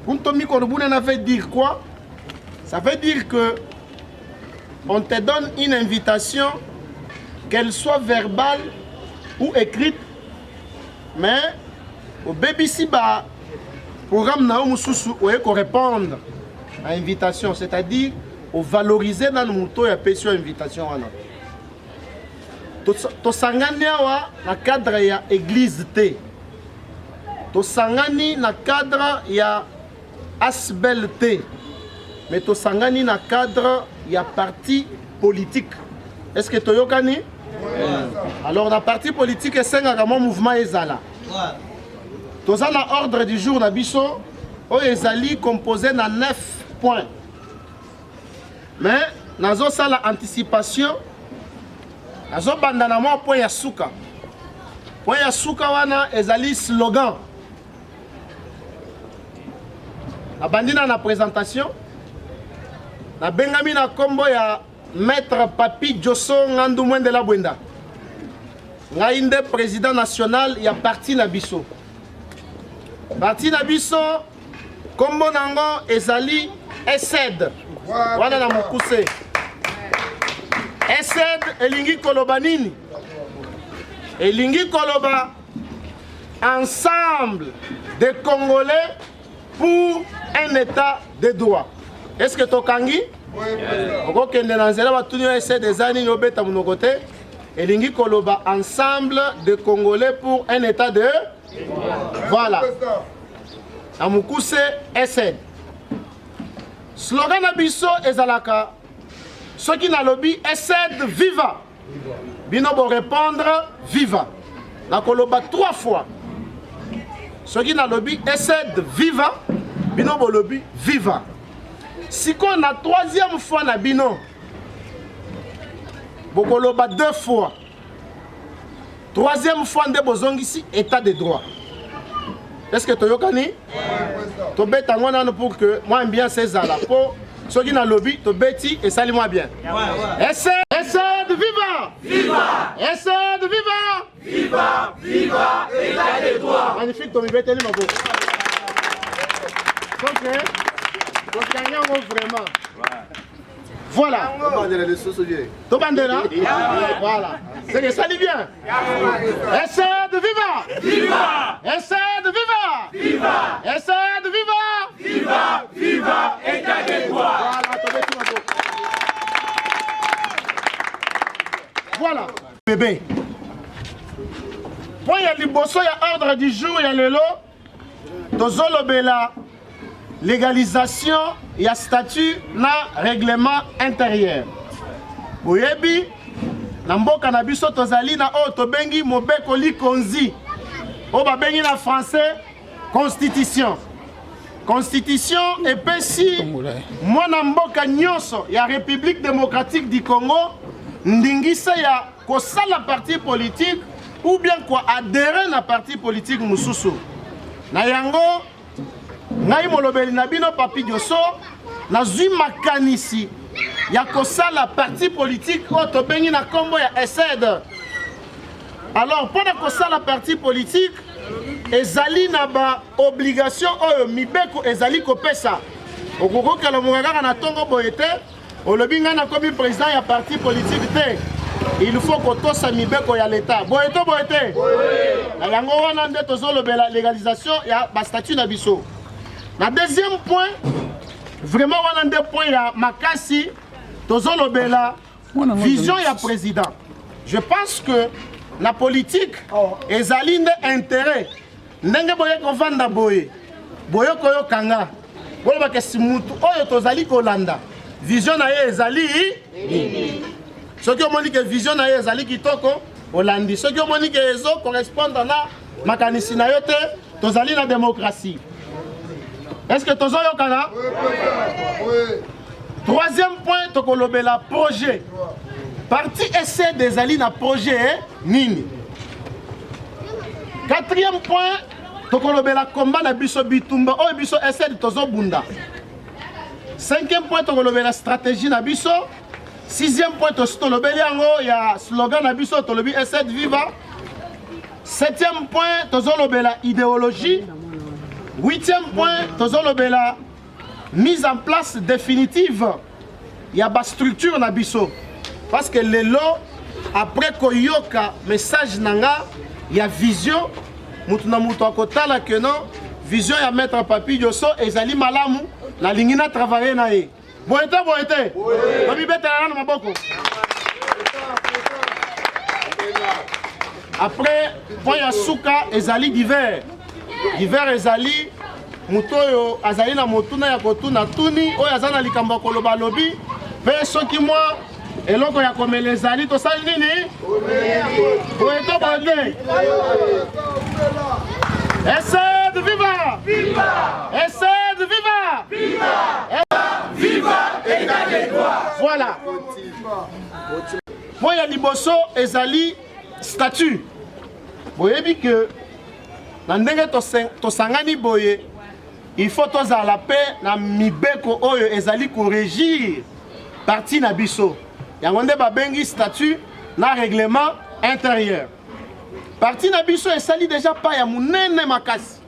Puntomi Korbounen veut dire quoi? Ça veut dire que on te donne une invitation, qu'elle soit verbale ou écrite, mais au BBC ba programme na mususu oye répondre à invitation, c'est-à-dire au valoriser dans le moto et pétion invitation wana. To sangani awa na cadre ya église T. To sangani na cadre ya Asbel T. Mais to sangani na cadre ya parti politique. Est-ce que to yokani? Alors dans parti politique c'est un mouvement ezala. Tous na ordre du jour na biso o ezali composé na 9 points. Mais nazo sala anticipation nazo banda na mo point ya suka. Point ya suka wana ezali slogan. Na bandina na présentation na bengami na kombo ya Maître Papi Djosso Ngandu Mwende la Bwenda. Ngai nde président national ya parti na biso. Parti na biso kombo nango ezali ESED. Wana na mukuse. ESED elingi koloba nini? Elingi koloba ensemble des Congolais pour un état de droit. Est-ce que tokangi? Oko kende na nzela batuni ESED ezani yobeta munokote. Elingi koloba ensemble des Congolais pour un état de voilà. Amukuse ESED. Slogan na biso ezalaka soki na lobby ESED viva. Bino bo répondre viva. Na koloba 3 fois. Soki na lobby ESED viva. Bino bo lobby viva. Si qu'on a 3e fois na bino. Bokoloba 2 fois. 3e fois nde bozongisi état de droit. Est-ce que toyokani? To beta ngona pour que moi ambiance ezala po soki na lobby to beti et sali moi bien. ESED viva! Viva! ESED viva! Viva! Viva! État de droit. Magnifique to mi beteli mabo. OK. Donc vraiment. Voilà. Tobandela. Voilà. C'est que ça dit bien. ESED viva! Viva! ESED viva! Viva! ESED viva! Viva! Viva! État de droit. Voilà. Bébé. Point ya liboso ya ordre du jour ya lelo. Tozolobela légalisation ya statut na règlement intérieur. Boyebi na mboka na biso tozali na o tobengi mobeko likonzi. O ba bengi na français constitution. Constitution epesi mwana mboka nyonso ya République démocratique du Congo ndingisa ya kosala parti politique ou bien quoi adhérer na parti politique mususu. Na yango ngai molobeli na bino Papi Djosso nazwi makanisi ya kosala parti politique o tobengi na kombo ya ESED. Alors pour kosala parti politique ezali na ba obligation oyo mibeko ezali kopesa okoko le mongaka na tongo boyete olobi nga na komi président ya parti politique te. Il faut que tosa mibeko ya l'état boyete boyete na yango wana nde tozolobela légalisation ya ba statut na biso. Na deuxième point, vraiment on a 2 points ya makasi tozolobela vision ya président. Je pense que la politique ezali nde intérêt ndenge boye ko vanda boye boye ko yokanga boloba ke simutu oyo tozali kolanda vision na ye ezali soki omoni ke vision na ye ezali kitoko Hollandi. Ce qui ont dit que les autres correspondent à la makanisi na yote, tozali la démocratie. Est-ce que tozo yokana? Troisième point, tokolobela projet. Parti essai des alliés na projet nini. Quatrième point, tokolobela combat na biso bitumba o biso essai de tozo bunda. Cinquième point, tokolobela stratégie na biso. Sixième point, tolobeli yango ya slogan na biso tolobi essai de viva. Septième point, tozolobela idéologie. Huitième point, tozolobela mise en place définitive. Il y a une structure na biso. Parce que les lots, après koyoka message nanga, il y a vision. Mutuna mutu akotala que non, vision ya maître papi yoso ezali malamu na lingina travailler na ye. Boete boete. Babi betela na maboko. Après, point ya suka ezali divers. Divers ezali mutoyo azali na motuna ya kotuna tuni oyo azana likambo koloba lobi pe soki moi eloko ya komela ezali tosali nini boeto bande essaie de viva essaie de viva viva état des droits. Voilà point ya liboso ezali statut boyebi que na ndenge tosangani boye il faut toza la paix na mibeko oyo ezali ko régir parti na biso yango nde babengi statut na règlement intérieur parti na biso esali déjà pa ya munene makasi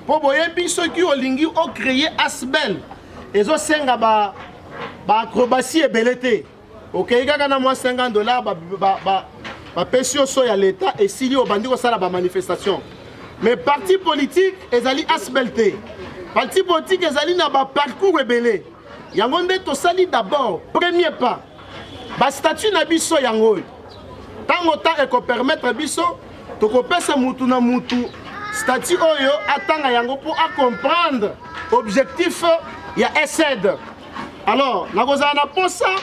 po boyebi soki olingi o créer asbel ezosenga ba acrobatie ebele te okei kaka na mwa $50 bapesi oso ya l'état esili obandi kosala ba manifestation. Mais parti politique ezali asbelte. Parti politique ezali na ba parcours ebele. Yango nde tosali d'abord premier pas. Ba statut na biso yango. Tango ta eko permettre biso to kopesa mutu na mutu statut oyo atanga yango pour à comprendre objectif ya ESED. Alors, na kozala na posa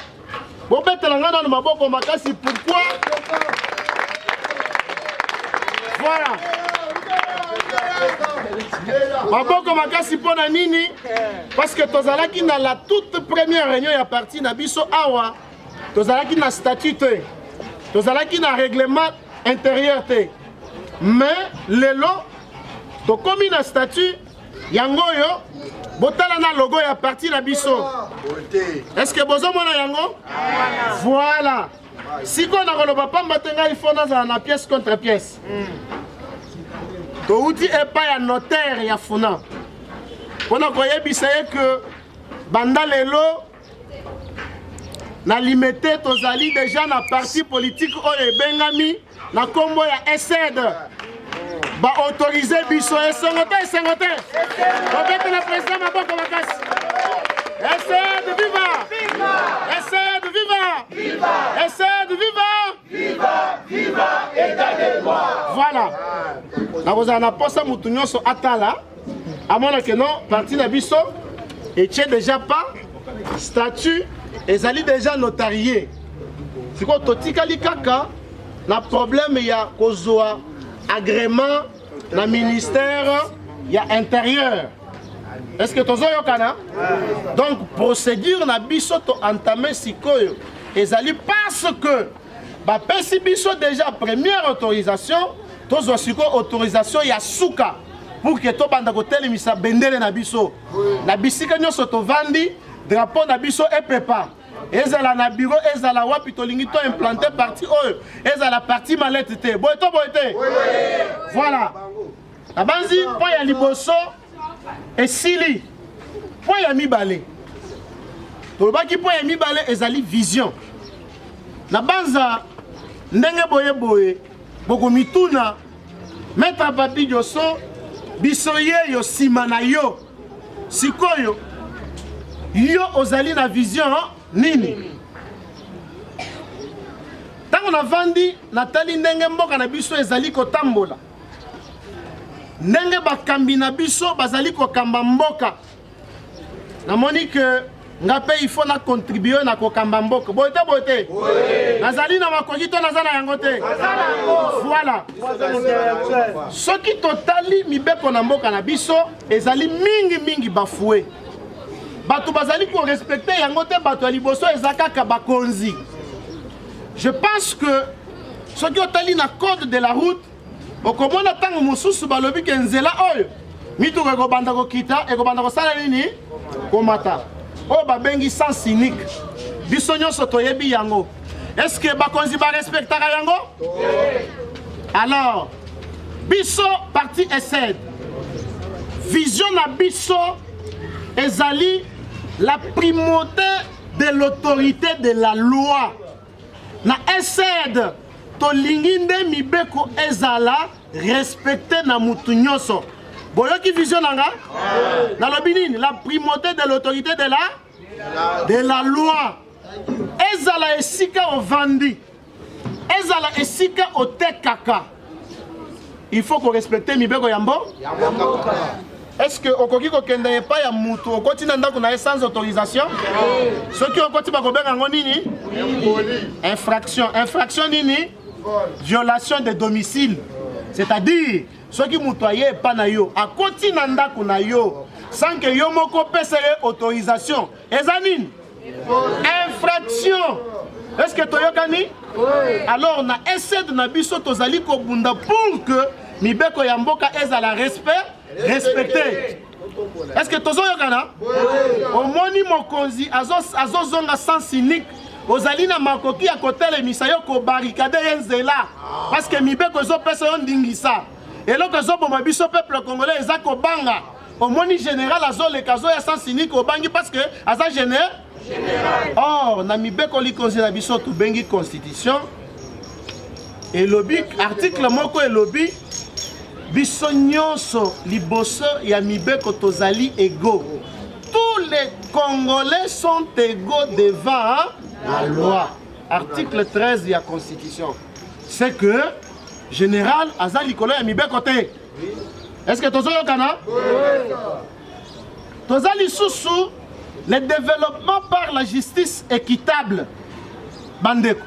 bobetela ngana na maboko makasi pourquoi? Voilà. Maboko makasi pona nini? Parce que tozalaki na la toute première réunion ya parti na biso awa tozalaki na statut te. Tozalaki na règlement intérieur te. Mais lelo to komi na statut yango yo botala na logo ya parti na biso. Est-ce que bozo mona yango? Voilà. Si on a le papa matenga il faut na pièce contre pièce. To outi e pa ya notaire ya funa. On a koyebisa que banda lelo na limité tozali déjà na parti politique oyo bengami na kombo ya ESED. Ba autoriser biso esengote. Ba bete na président maboko makasi. ESED viva! ESED viva! ESED viva! État des droits! Voilà. Na kozala na posa mutu nyonso atala amona que non parti na biso et tient déjà pas statut ezali déjà notarié. Siko totikali kaka na problème ya kozwa agrément na ministère ya intérieur. Est-ce que tozo yokana? Donc procédure na biso to entamé sikoyo ezali parce que ba pesi biso déjà première autorisation tozo siko autorisation ya suka pour que to banda ko telemisa bendele na biso na bisika nyonso to vandi drapeau na biso epepa ezala na bureau ezala wapi tolingi to implanter parti oyo ezala parti malette te boeto voilà abanzi po ya liboso esili po ya mibale tolobaki po ya mibale ezali vision na banza ndenge boye boko mituna maître papi yoso biso ye yo sima na yo sikoyo yo ozali na vision nini tango na vandi natali ndenge mboka na biso ezali kotambola ndenge bakambi na biso bazali kokamba mboka namoni que Ngapé il faut na contribuer na kokamba mboka. Bote bote. Nazali na makoki to nazana yango te. Voilà. Ce qui totali mibeko na mboka na biso ezali mingi bafoué. Bato bazali ko respecter yango te bato liboso ezakaka bakonzi. Je pense que ce qui totali na code de la route okomona tango mususu balobi ke nzela oyo mitu ko banda ko kita e ko banda ko sala nini komata. Oh babengi sans cynique. Biso nyonso toyebi yango. Est-ce que bakonzi ba respectaka yango? Alors, biso parti ESSED. Vision na biso ezali la primauté de l'autorité de la loi. Na ESSED to linginde mibeko ezala respecté na mutu nyonso. Boyoki vision nanga? Na lobinine, la primauté de l'autorité de la loi. Ezala esika o vandi. Ezala esika o tekaka. Il faut qu'on respecte mibeko yambo. Est-ce que okoki ko kende pa ya mutu okoti na ndako na sans autorisation? Ce qui okoti ba ko benga nini? Infraction. Infraction nini? Violation de domicile. C'est-à-dire ceux qui mutoye pas na yo a koti na ndako na yo sans que yo moko pesere autorisation. Ezanine infraction. Est-ce que toyokani? Alors na essaie de na biso tozali ko bunda pour que mibeko ya mboka ezala respecté. Est-ce que tozoyokana? Omoni mokonzi azozonga sans cynique. Ozali na makoki ya kotele misayo ko barricade yenzela parce que mibeko zo pesa yo ndingisa. Et là que zo boma biso peuple congolais ezako banga. Omoni général azoleka zo ya sans cynique obangi parce que aza général. Or, na mibeko li konzela biso to bengi constitution. Et lobby article moko et lobby biso nyonso liboso ya mibeko tozali égaux. Tous les Congolais sont égaux devant la loi. Article 13 de la Constitution. C'est que général azali kolo ya mibeko te. Est-ce que tozoyo kana? Tozali susu le développement par la justice équitable. Bandeko.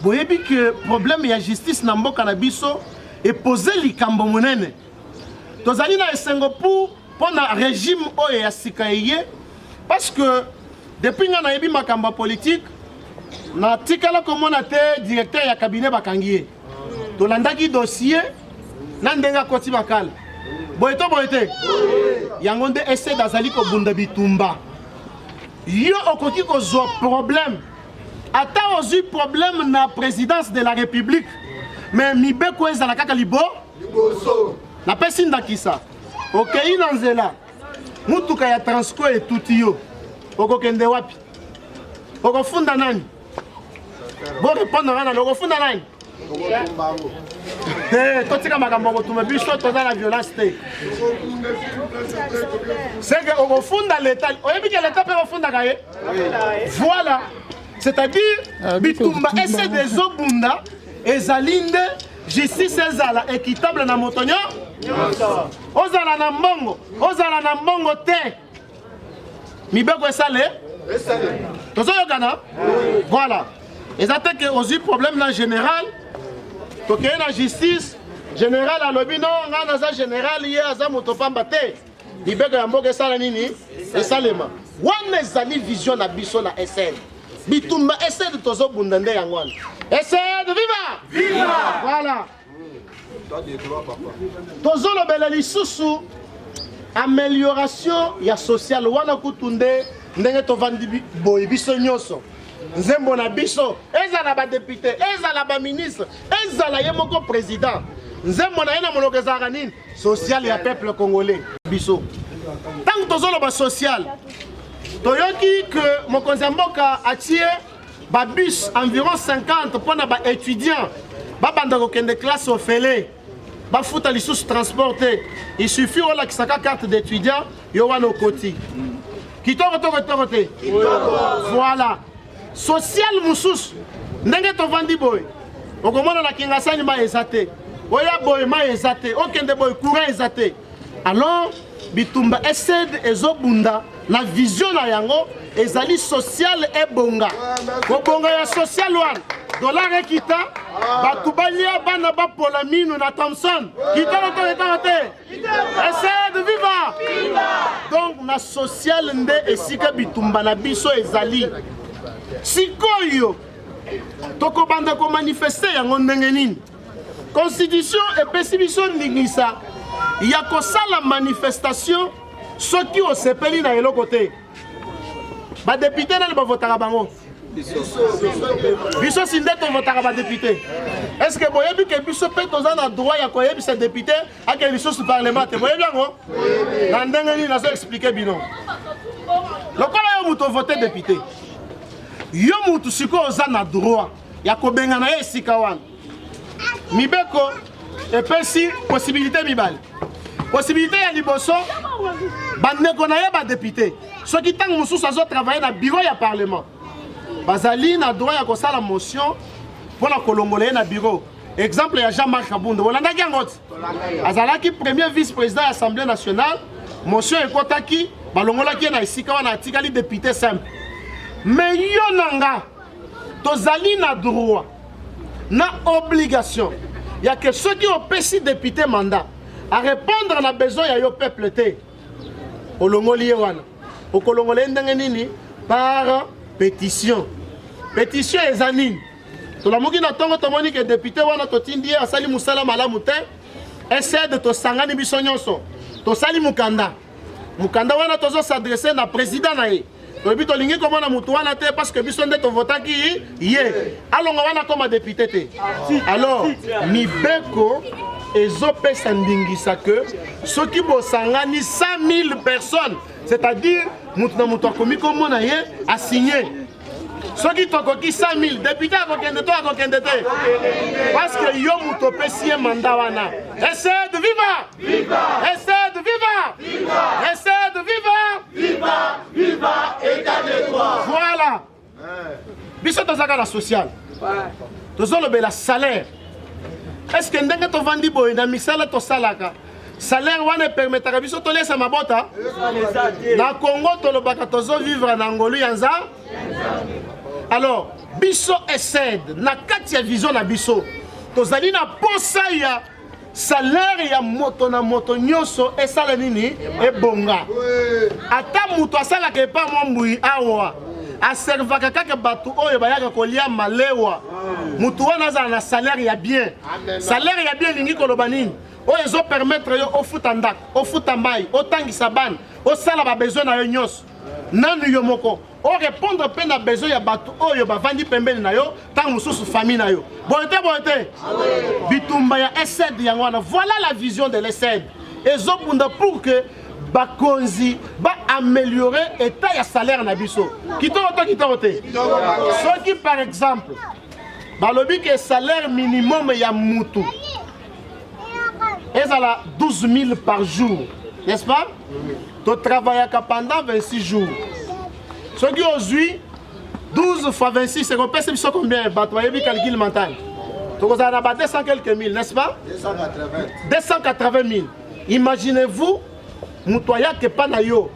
Boyebi que problème ya justice na mboka na biso et poser likambo monene. Tozali na esengo pour na régime oyo ya sikaye parce que depuis nga na yebi makamba politique na tikala komona te directeur ya cabinet bakangiye. Tolandaki dossier na ndenga koti bakala. Boyete. Yango nde essaie d'azali ko bunda bitumba. Yo okoki ko zo problème. Ata ozu problème na présidence de la République. Mais mibeko ezala kaka liboso. Na pesi ndakisa. Okei na nzela. Mutuka ya Transco et tuti yo. Okokende wapi? Okofunda nani? Bo répondre na okofunda nani? Totika makambo kotume biso toza la violence te. C'est que okofunda l'état. Oyebi que l'état peut ofunda kaye? Voilà. C'est-à-dire bitumba essaie des obunda ezalinde justice ezala équitable na motonyo. Ozala na mbongo te. Mibeko esale? Tozoyokana? Voilà. Ezate que ozi problème na général. Tokeye na justice. Général alobi non, nga naza général ye aza motopamba te. Mibeko ya mboka esala nini? Esalema. Wana ezali vision na biso na SN. Bitumba essaie de tozo bundande yangwana. Essaie de viva! Voilà. Tozo lobela lisusu amélioration ya social wana kutunde ndenge tovandi boy biso nyoso. Nzembo na biso, ezala ba député, ezala ba ministre, ezala ye moko président. Nzembo na yena monokeza nini? Social ya peuple congolais biso. Tant tozo loba social Toyoki que mokonzi mboka atie ba bus environ 50 pour na ba étudiants ba banda ko kende classe au félé ba futa lisusu transporter. Il suffit wala kisaka carte d'étudiant yo wana okoti. Kitoko te. Voilà. Social mususu ndenge to vandi boy. Okomona na kingasani ba ezate. Oya boy ma ezate. Okende boy courant ezate. Alors bitumba essaie ezobunda na vision na yango ezali social ebonga kobonga ya social wana dollar ekita batu balia bana bapola minu na Thompson kitalo te essaye de vivre donc na social nde esika bitumba na biso ezali sikoyo tokobanda ko manifester yango ndenge nini constitution epesi biso ndingisa ya kosala manifestation soki osepeli na eloko te badepute nani bavotaka bango biso si nde tovotaka badepute est ce que boyebi ke biso mpe toza na droit ya koyebisa depute ake lisusu parlement te boyebi yango na ndenge nini nazo explike bino lokola yo mutu ovote depute yo mutu sikoyo oza na droit ya kobengana ye esika wana mibeko epesi possibilité mibale possibilité ya liboso bandeko na ye badepute soki ntango mosusu azotravaille na bureau ya parlement bazali na droit ya kosala motion mpona kolongola ye na bureau exemple ya Jean-Marc Kabunda bolandaki yango ti azalaki premier vice-président ya assemblée nationale motion ekotaki balongolaki ye na esika wana atikali député simple mais yo nanga tozali na droit na obligation ya ke soki opesi député mandat à répondre na besoin ya yo peuple te olongoli ye wana okolongola ye ndenge nini par pétition pétition eza nini tolamuki na ntongo tomoni ke député wana totindi ye asali mosala malamu te essaye de tosangani biso nyonso tosali mukanda wana tozosadresse na président na ye toyebi tolingi komona mutu wana te parce que biso nde tovotaki ye alonga wana koma député te alors mibeko ezopesa ndingisa ke soki bosangani 100 000 personnes c'est-à-dire mutu na mutu akomi komona ye asigné soki tokoki 100 000 député akokende to akokende te parce que yo mutu opesi ye mandat wana essaye de vivre essaye de vivre essaye de vivre état de droit voilà biso tozaka na social tozolobela salaire est-ce que ndenge tovandi boye na misala tosalaka salaire wana permetaka biso tolesa mabota na Congo tolobaka tozovivre na ngolu ya nza alors biso essaide na kati ya vision na biso tozali na posa ya salaire ya moto na moto nyonso esala nini ebonga ata mutu asalaka epa mwa mbui awa aservaka kaka batu oyo bayaka kolia malewa mutu wana azala na salaire ya bien salaire ya bien lingi koloba nini oyo ezopermettre yo ofuta ndako ofuta mai otangisa bana osala babesoin na yo nyonso nanu yo moko orépondre mpe na besoin ya bato oyo bavandi pembeni na yo ntango mosusu famille na yo boye te bitumba ya ESED yango wana voilà la vision de l'ESED ezobunda pour que bakonzi ba-améliorer état ya salaire na biso kitoko te soki par exemple balobi ke salaire minimum ya mutu ezala 12 000 par jour n'est-ce pas tu travailles pendant 26 jours soki ozwi 12 fois 26 c'est qu'on pèse biso combien bato bayebi calcul mental tokozala na ba 200 quelques mille n'est-ce pas 280 000 imaginez-vous mutu ayaka epa na yo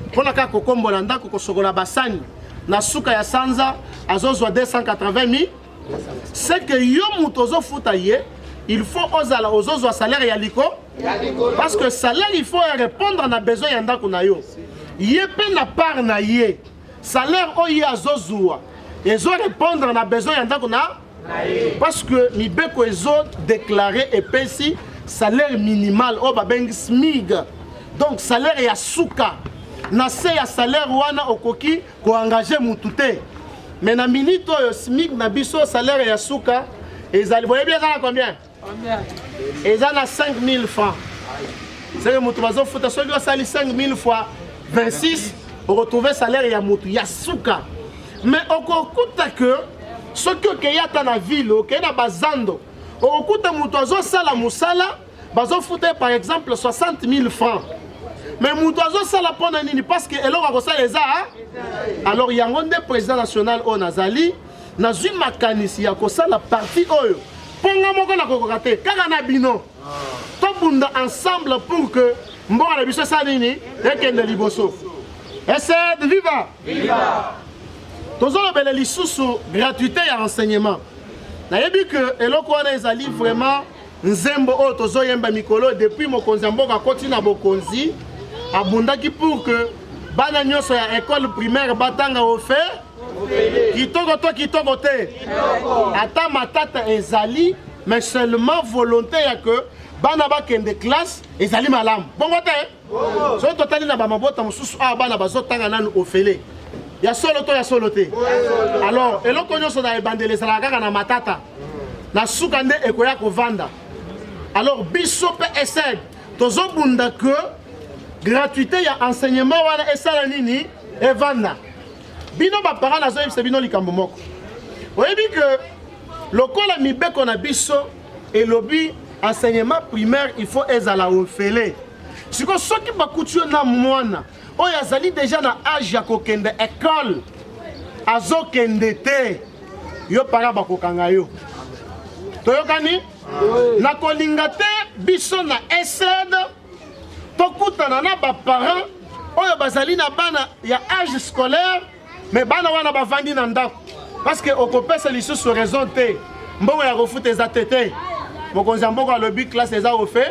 mpona kaka kokombola ndako kosokola basani na suka ya sanza azozwa 280 000 c'est que yo mutu ozofuta ye il faut ozala ozozwa salaire ya liko parce que salaire il faut répondre na besoin ya ndako na yo ye mpe na part na ye salaire oyo azozwa ezo répondre na besoin ya ndako na parce que mibeko ezo déclarer epesi salaire minimal oyo babengi SMIG donc salaire ya suka na se ya salaire wana okoki koengage mutu te mais na minute oyo SMIG na biso salaire ya suka ezali boyebi eza na combien eza na 5 000 francs c'est que mutu bazofuta soki osali 5 000 fois 26 retrouver salaire ya mutu ya suka mais okokuta que soki okei ata na ville okei na bazando okokuta mutu azosala mosala bazofuta par exemple 60 000 francs mais mutu azosala mpona nini parce que eloko akosala eza alors yango nde président national oyo nazali nazwi makanisi ya kosala parti oyo mponga moko nakokoka te kaka na bino tobunda ensemble pour que mbongo na biso esala nini ekende liboso Essayez de vivre. Viva. Tozolobele lisusu gratuité ya enseignement. Nayebi que eloko wana ezali vraiment nzembo oyo tozoyemba mikolo depuis mokonzi ya mboka akoti na bokonzi abundaki pour que bana nyonso ya école primaire batanga ofe kitoko to kitoko te ata matata ezali mais seulement volonté ya que bana bakende classe ezali malamu bongo te so totali na bamabota mosusu awa bana bazotanga nanu ofele ya solo to ya solo te alors eloko nyonso na ebandeli ezalaka kaka na matata na suka nde ekoya kovanda alors biso mpe esed tozobunda que gratuité ya enseignement wana esala nini evanda bino baparent nazoyebisa bino likambo moko oyebi que lokola mibeko na biso elobi enseignement primaire il faut ezala ofele siko soki bakuti yo na mwana oyo azali déjà na âge ya kokende école azokende te yo para bakokanga yo toyokani na kolinga te biso na esed tokutana na baparent oyo bazali na bana ya âge scolaire mais bana wana bavandi na ndako parce que okopesa lisusu raison te mbongo ya kofuta eza te te mokonzi ya mboka alobi classe eza ofe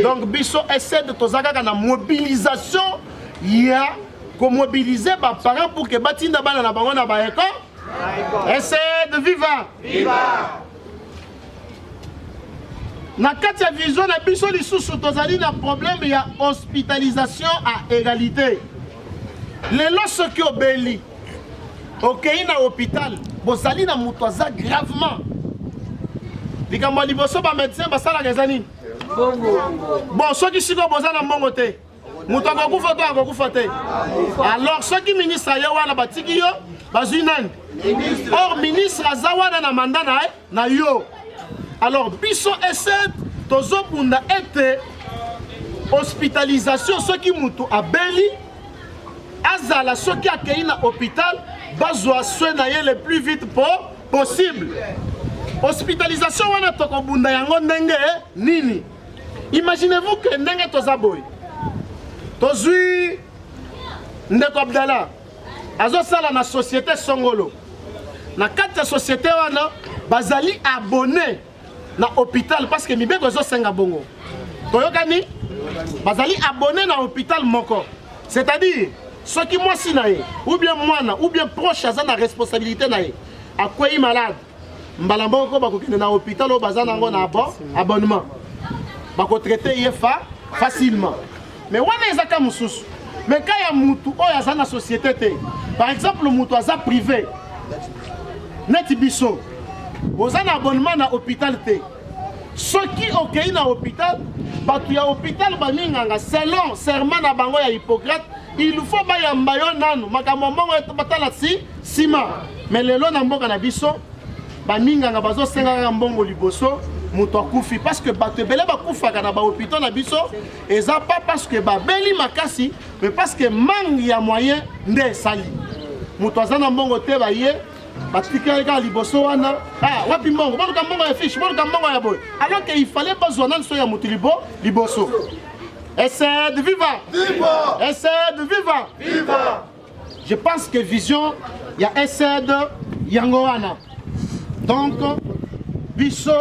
donc biso esed toza kaka na mobilisation ya komobilize baparent pour que batinda bana na bango na baeko esed viva viva. Na kati ya vision na biso lisusu tozali na problème ya hospitalisation à égalité lelo soki obeli okei na hôpital bozali na moto aza gravement likambo ya liboso bamédecin basalaka eza nini bon soki siko boza na mbongo te moto akokufa to akokufa te alors soki ministre aye wana batiki yo bazwi nani or ministre aza wana na manda na yo alors biso esed tozobunda ete hospitalisation soki mutu abeli azala soki akei na hôpital bazwa soin na ye le plus vite possible hospitalisation wana tokobunda yango ndenge nini imaginez-vous que ndenge toza boye tozwi ndeko Abdallah azosala na société songolo na kati ya société wana bazali abonné na hôpital parce que mibeko ezosenga bongo toyokani bazali abonné na hôpital moko c'est-à-dire soki mwasi na ye ou bien mwana ou bien proche aza na responsabilité na ye akwei malade mbala moko bakokende na hôpital oyo baza nango na abonnement bakotraite ye facilement mais wana ezaka mosusu mais ka ya mutu oyo aza na société te par exemple mutu aza privé neti biso boza na abonnement na hôpital te soki okei na hôpital bato ya hôpital baminganga selon serment na bango ya Hippocrate il faut bayamba yo nanu makambo mbongo batala sima mais lelo na mboka na biso baminganga bazosengaka mbongo liboso moto akufi parce que bato ebele bakufaka na bahôpital na biso eza pas parce que babeli makasi mais parce que manque ya moyen nde esali moto aza na mbongo te baye batikali kaka liboso wana wapi mbongo boluka mbongo ya fiche boluka mbongo ya boye alors que il fallait bazwa nani so ya moto liboso essaie de vivre viva essaie de vivre viva. Je pense que vision ya essaie de yango wana donc biso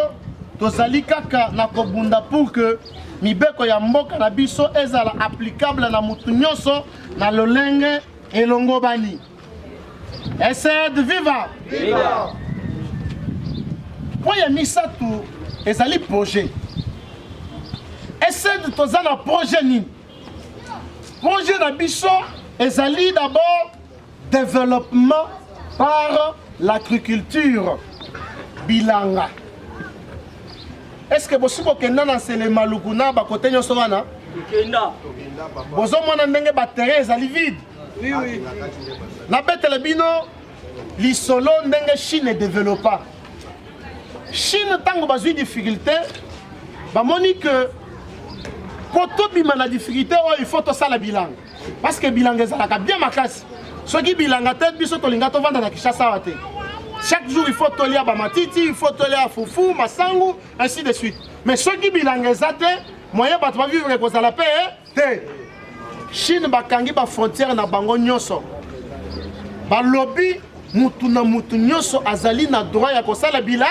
tozali kaka na kobunda pour que mibeko ya mboka na biso ezala applicable na mutu nyonso na lolenge elongo bani essaie de vivre viva. Pour ya misatu ezali projet essaie de toza na projet nini projet na biso ezali d'abord développement par l'agriculture bilanga. Est-ce que bosi bokenda na sele maluku na bakote nyonso wana bozomona ndenge baterrain ezali vide na betele bino lisolo ndenge Chine développa Chine tango bazwi difficulté bamoni que poto bima na difficulté oyo il faut tosala bilanga parce que bilanga ezalaka bien makasi soki bilanga te biso tolinga tovanda na Kinshasa wa te chaque jour il faut tolia bamatiti il faut tolia fufu masangu ainsi de suite mais soki bilanga eza te moyen bato bavivre kozala pe te Chine bakangi ba frontière na bango nyonso. Ba lobby mutu na mutu nyonso azali na droit ya kosala bilan.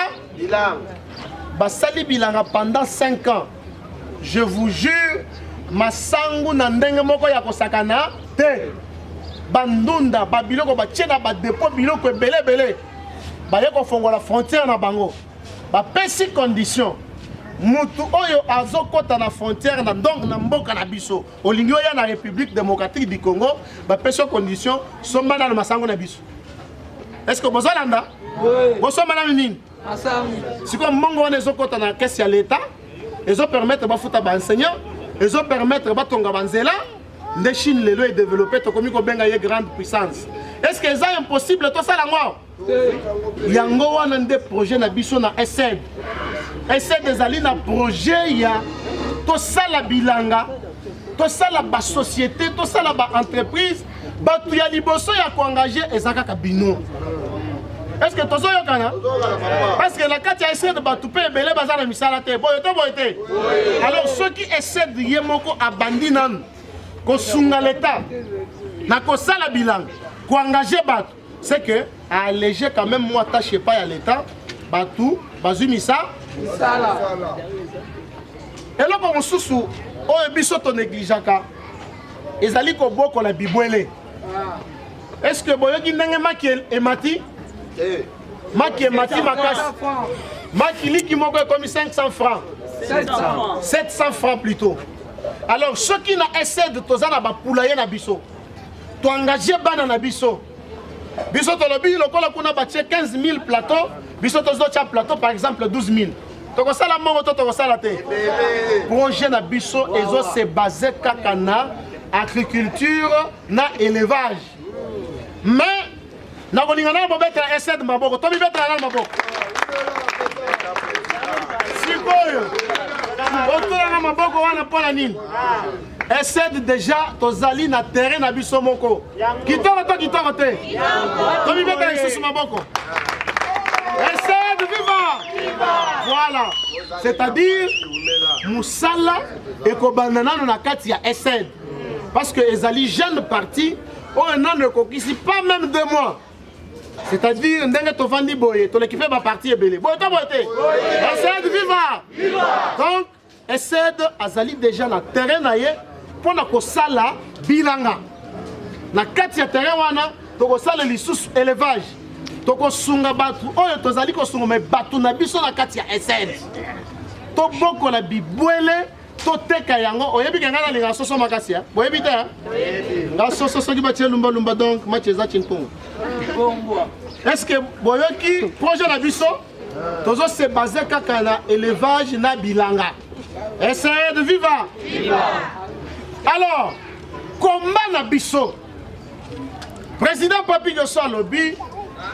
Basali bilanga pendant 5 ans. Je vous jure, masangu na ndenge moko ya kosakana te. Bandunda ba biloko ba tiena ba dépôt biloko ebele. Ba yeko fongola frontière na bango. Ba pesi condition. Mutu oyo azokota na frontière na donc na mboka na biso. Olingi oya na République démocratique du Congo, ba pesi condition somba na masangu na biso. Est-ce que vous avez oui. Vous avez dit si comme mongo on ezokota na caisse ya l'état, ils ont permettre ba futa ba enseignant, ils ont permettre ba tonga banzela, les Chine lelo est développé to komi ko benga ye grande puissance. Est-ce que c'est impossible tout ça la moi? Yango wana nde projet na biso na SED. SED ezali na projet ya to sala bilanga, to sala ba société, to sala ba entreprise, ba tu ya liboso ya ko engager ezaka kabino. Est-ce que tozo yokana? Parce que la carte essaie de batouper belé bazar na misala te. Boyote. Alors ceux qui essaient de yemoko abandi nan ko sunga l'état na ko sala bilan, ko engager bat, c'est que alléger quand même moi tâche pas à l'état, batou, bazumisa sala. Et là comme susu o ebiso to négligeaka. Ezali ko boko la bibwele. Est-ce que boyoki ndenge makiel emati? Maki Mati Makas. Maki Liki Moko est comme 500 francs. 700 francs plutôt. Alors ceux qui n'ont essayé de tozana ba poulailler na biso. To engager bana na biso. Biso to lobby lokola kuna batie 15 000 plateaux, biso to zo tia plateau par exemple 12 000. To ko sala mongo to ko sala te. Projet na biso ezo se basé kaka na agriculture na élevage. Mais na koningana mobeta SED maboko to bibeta na maboko sikoyo otola maboko wana pona nini SED déjà tozali na terrain na biso moko kitoko te to bibeta isusu maboko SED viva voilà c'est-à-dire musala ekobandana na kati ya SED parce que ezali jeune parti on ne kokisi pas même 2 mois. C'est-à-dire, ndenge to vandi boye, to l'équipe va partir belé. Boye to boye. SED viva. Donc, SED azali déjà na terrain na ye pour na ko sala bilanga. Na kati ya terrain wana to ko sala lisusu élevage. To ko sunga batu oyo to zali ko sunga me batu na biso na kati ya SED. To boko na bibwele to teka yango oyebi ke ngana linga soso makasi ya. Boyebi te ha? Nga soso soki batie lumba donc macheza chintongo. Est-ce que boyoki projet na biso tozo se basé kaka na élevage na bilanga. SED viva. Alors combat na biso président Papi Diosso alobi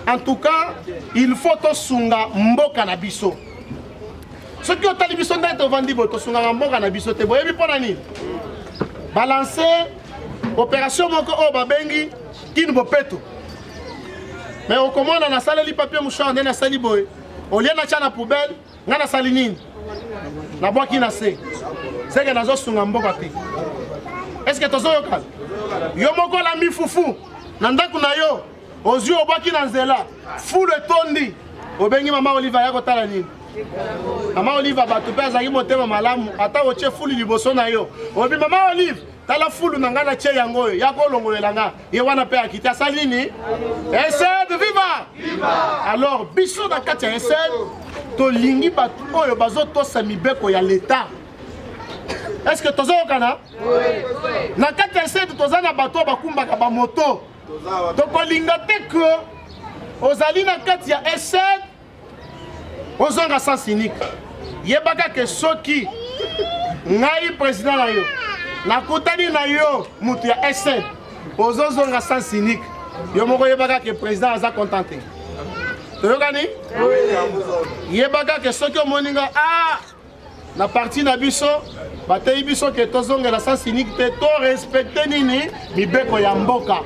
en tout cas il faut to sunga mboka na biso. Ce qui ont biso ndete vandi bo to sunga mboka na biso te boyebi pona nini balancer opération moko o babengi kini bopeto. Mais au commande on a salé les papiers mouchard na sali boy. Au lieu na chana poubelle, ngana sali nini? Na boki na se. C'est que nazo sunga mboka te. Est-ce que tozo yoka? Yo moko la mi fufu. Na ndaku na yo. Ozu obaki na nzela. Fu le tondi. Obengi mama Oliva ya kotala nini? Mama Oliva batu pe azaki motema malamu. Ata oche fulu liboso na yo. Obi mama Olive. Tala fulu nanga na che yango yo ya ko longolela nga ye wana pe akita salini SED viva. Alors biso na kati ya SED to lingi batu oyo bazo to samibeko ya l'état. Est-ce que tozo kana? Oui. Na kati ya SED toza na bato bakumbaka ba moto. To ko linga te que ozali na kati ya SED ozonga sans cynique. Yebaka ke soki ngai président na yo na kutani na yo mutu ya SED ozozonga sans cynique yo moko yebaka ke président aza contenté toyokani yebaka ke soki omoninga na parti na biso batei biso ke tozongela sans cynique te to respecte nini mibeko ya mboka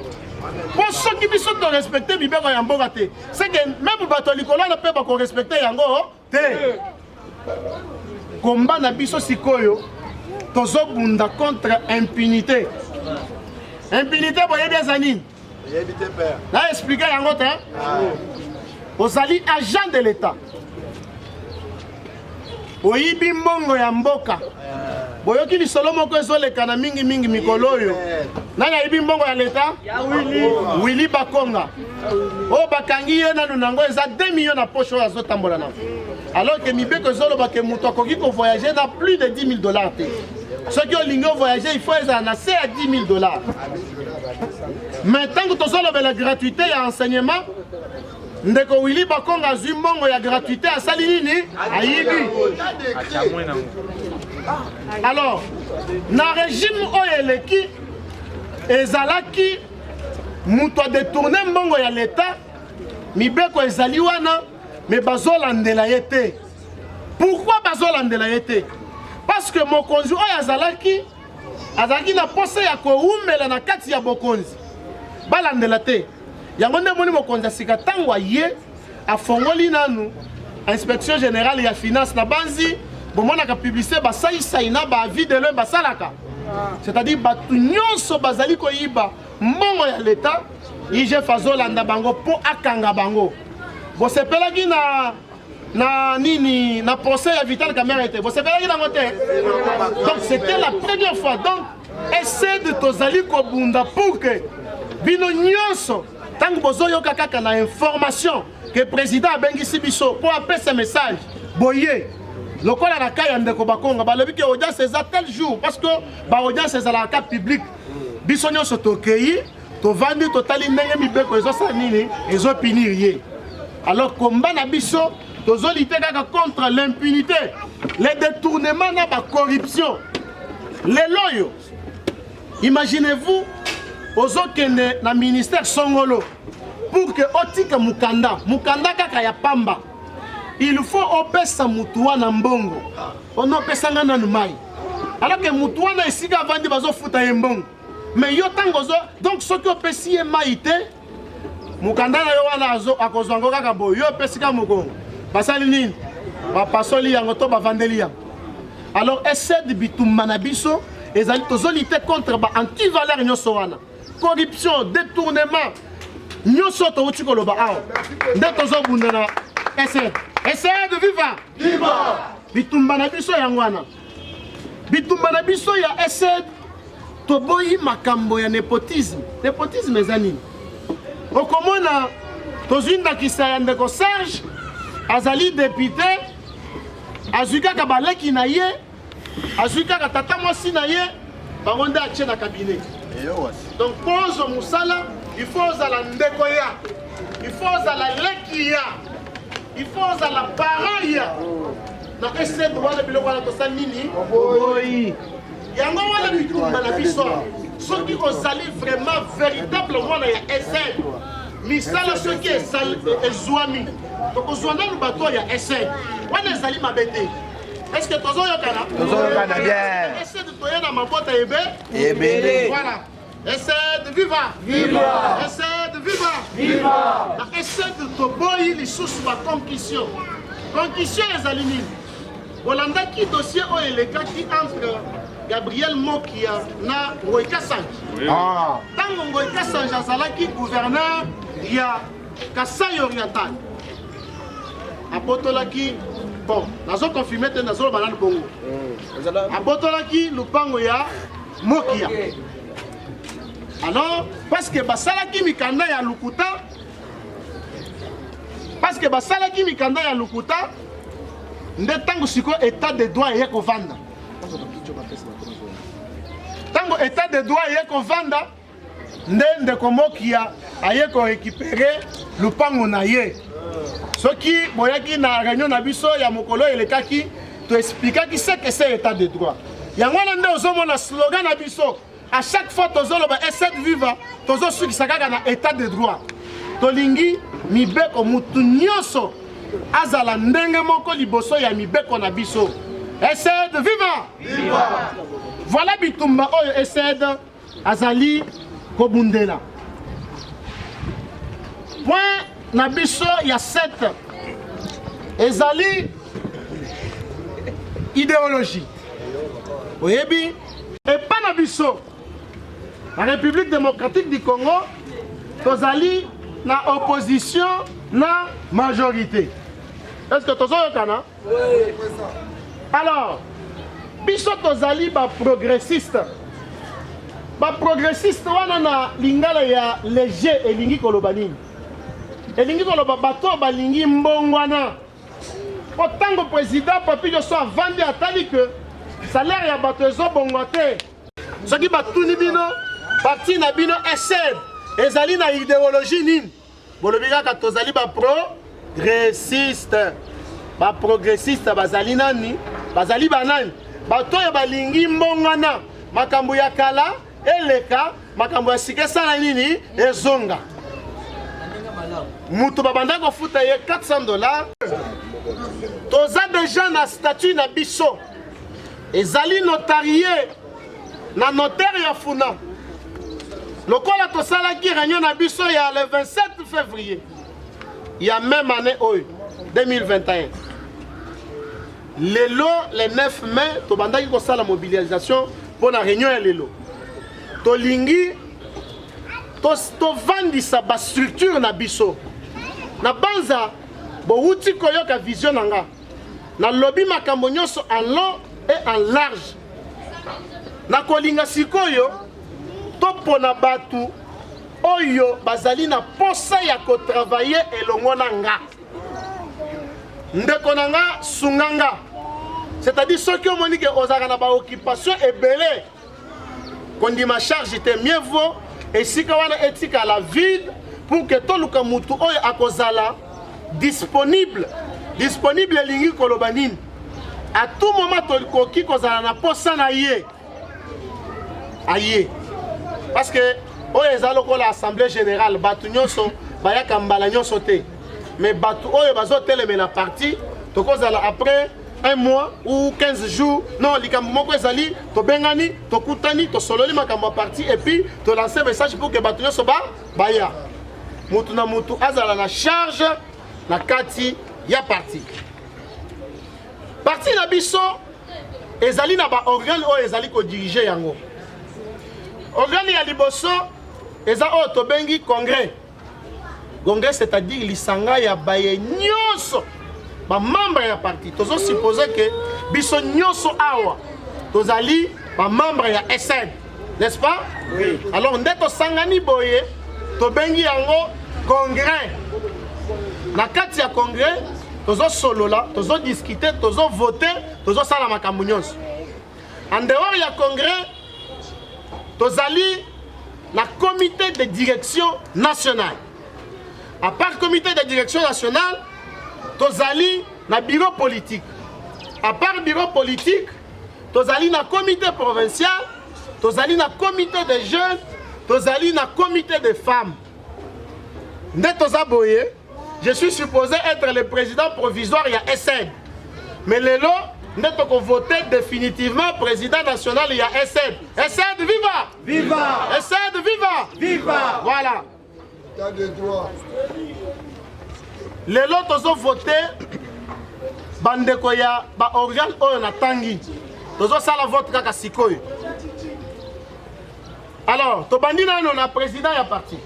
po soki biso to respecte mibeko ya mboka te c'est que même bato likolo na pe bako respecte yango te combat na biso sikoyo tozo bunda contre impunité Impunité, boye bien Zanine. Là, expliquez yango te. Ozali agent de l'État. Oyibi mbongo ya mboka. Boyoki lisolo moko ezoleka na mingi mikolo oyo. Nani ayibi mbongo ya l'État? Willy Bakonga. O bakangi ye nanu nango eza 2 millions na poche oyo azotambola na. Alors que mibeko ezoloba ke mutu akoki ko voyager na plus de 10 000 dollars te. Ceux qui ont voyager, il faut les annoncer à 10 000 dollars. Mais tant que tu as la gratuité et l'enseignement, ndeko Willy Bakonga a eu la gratuité à Salinini, à Yibi. Alors, dans le régime Oyeleki, ezalaki, mutu a détourné mbongo ya l'État, mibeko ezali wana, mais bazolandela yete. Pourquoi bazolandela yete? Parce que mokonzi oyo azalaki na pose ya koumela na kati ya bokonzi balandela te yango nde moni mokonzi asika ntango aye afongoli nanu inspection générale ya finance na banzi bomonaka publicité basaisai na baavis de l'homme basalaka c'est-à-dire bato nyonso bazali koyiba mbongo ya l'État IGF azolanda bango mpo akanga bango bosepelaki na procès à Vital Kamerhe était. Vous savez la donc c'était la première fois. Donc essaie de tozali kobunda pour que bino nyonso tant que bozoyo kaka na information que le président a bengisi biso pour appeler ce message boye lokola na kaya ndeko Bakonga balobi ke audience c'est tel jour parce que ba audience c'est la carte publique biso nyonso tokei to vandi totali ndenge mibeko ezo sa nini ezo pinirier alors combat na biso tozolite kaka contre l'impunité, les détournements na la corruption. Les loyaux. Imaginez-vous, ozokende na ministère Songolo pour que otika mukanda kaka ya pamba. Il faut opesa mutuwa na mbongo. Ono pesa ngana numai. Alors que mutuwa na esika vandi bazo futa mbongo. Mais yo tangozo donc ce que opesi maite mukanda na yo wana azo akozwango kaka boyo yo pesika mukongo. Basali nini bapasoli yango to bavandeli yango alors essaie de bitumba na biso ezali tozolite contre ba antivaleur nyonso wana corruption détournement nyonso touti koloba awa nde tozobunda na essaie de viva bitumba na biso yango wana bitumba na biso ya essaie toboyi makambo ya nepotisme eza nini okomona tozwindakisa ya ndeko Serge azali député azwika baleki na ye azwika tata mwasi na ye bango nde atie na cabinet donc pose musala il faut ozala ndeko ya il faut ozala leki ya il faut ozala parent ya na ese wana biloko wana tosali nini yango wana bitumba na biso soki ozali vraiment véritable mwana ya ese misala soki ezwami tokozwana lubato ya essaie wana ezali mabe te est-ce que tozoyokana bien essaie de toya na mabota ebele voilà essaie de viva essaie de viva na essaie de toboyi lisusu ba concussion ezali nini olandaki dossier oyo elekaki entre Gabriel Mokia na Ngoï Kassange ntango Ngoï Kassange azalaki gouverneur ya Kasai Oriental abotolaki bon nazo confirmer te nazo banana bongo abotolaki lupango ya Mokia alors parce que basalaki mikanda ya lukuta nde tango siko état de droit eye kovanda tango état de droit eye kovanda nde ndeko Mokia aye ko récupérer lupango na ye soki boyaki na réunion na biso ya mokolo elekaki to expliquaki ce que c'est état de droit yango wana nde ozomona slogan na biso à chaque fois tozoloba essaie de vivre tozosukisa kaka na état de droit tolingi mibeko mutu nyonso azala ndenge moko liboso ya mibeko na biso essaie de vivre voilà bitumba oyo essaie azali kobundela point na biso ya 7 ezali idéologie oyebi epa na biso La République démocratique du Congo, tozali na opposition na majorité. Est-ce que tozo yokana? Oui. Alors, biso tozali ba progressiste. Ba progressiste wana na lingala ya léger elingi koloba nini? Elingi koloba bato balingi mbongwana. Otango président Papi Josso avandi atali que salaire ya bato ezo bongwate. Soki batuni bino parti na bino SR ezali na idéologie nini? Bolobi kaka tozali ba progressiste. Ba progressiste bazali nani? Bazali banani? Bato ya balingi mbongwana. Makambo ya kala eleka, makambo ya sika sala nini ezonga. Mutu babanda ko futa ye $400. Toza déjà na statut na biso. Ezali notarié na notaire ya funa. Lokola tosala ki réunion na biso ya le 27 février. Il y a même année 2021. Lelo le 9 mai tobanda ki kosala mobilisation pour la réunion ya lelo. Tolingi tovandisa ba structure na biso. Na banza bo uti koyoka vision nanga. Na lobby makambo nyonso en long et en large. Na kolinga sikoyo topona batu oyo bazali na posa ya ko travailler elongo nanga. Ndeko nanga sunganga. C'est-à-dire ceux qui ont moni que ozaka na ba occupation ebele. Kondima charge était mieux vaut et si kawana etika la vide pour que tout luka mutu oyo akozala disponible lingi kolobanine. À tout moment tolikoki kozala na posa na ye. Aye. Parce que oyo ezalo ko l'assemblée générale batu nyonso bayaka mbala nyonso te. Mais batu oyo bazo teleme na parti tokozala après un mois ou 15 jours, non, likambo moko ezali, to bengani, to kutani, to sololi makambo parti et puis to lancer message pour que batu nyonso baya. Mutu na mutu azala na charge na kati ya parti. Parti na biso ezali na ba organe o ezali ko diriger yango. Organe ya liboso eza o to bengi congrès. Congrès c'est-à-dire lisanga ya baye nyonso. Ba membre ya parti. Tozo supposer que biso nyonso awa tozali ba membre ya SN. N'est-ce pas? Oui. Alors ndeto sangani boye to bengi yango congrès. Na kati ya congrès tozo solola, tozo discuter, tozo voter, tozo sala makambo nyonso. En dehors ya congrès tozali na comité de direction nationale. À part comité de direction nationale, tozali na bureau politique. À part bureau politique, tozali na comité provincial, tozali na comité de jeunes, tozali na comité de femmes. Ndeto Zaboye, je suis supposé être le président provisoire ya SN. Mais lelo, ndeto ko voter définitivement président national ya SN. SN viva! Viva! SN viva! Viva! Voilà. T'as des droits. Lelo tozo voter bandeko ya ba organe oyo na tangi. Tozo sala vote kaka sikoyo. Alors, to bandina no na président ya parti.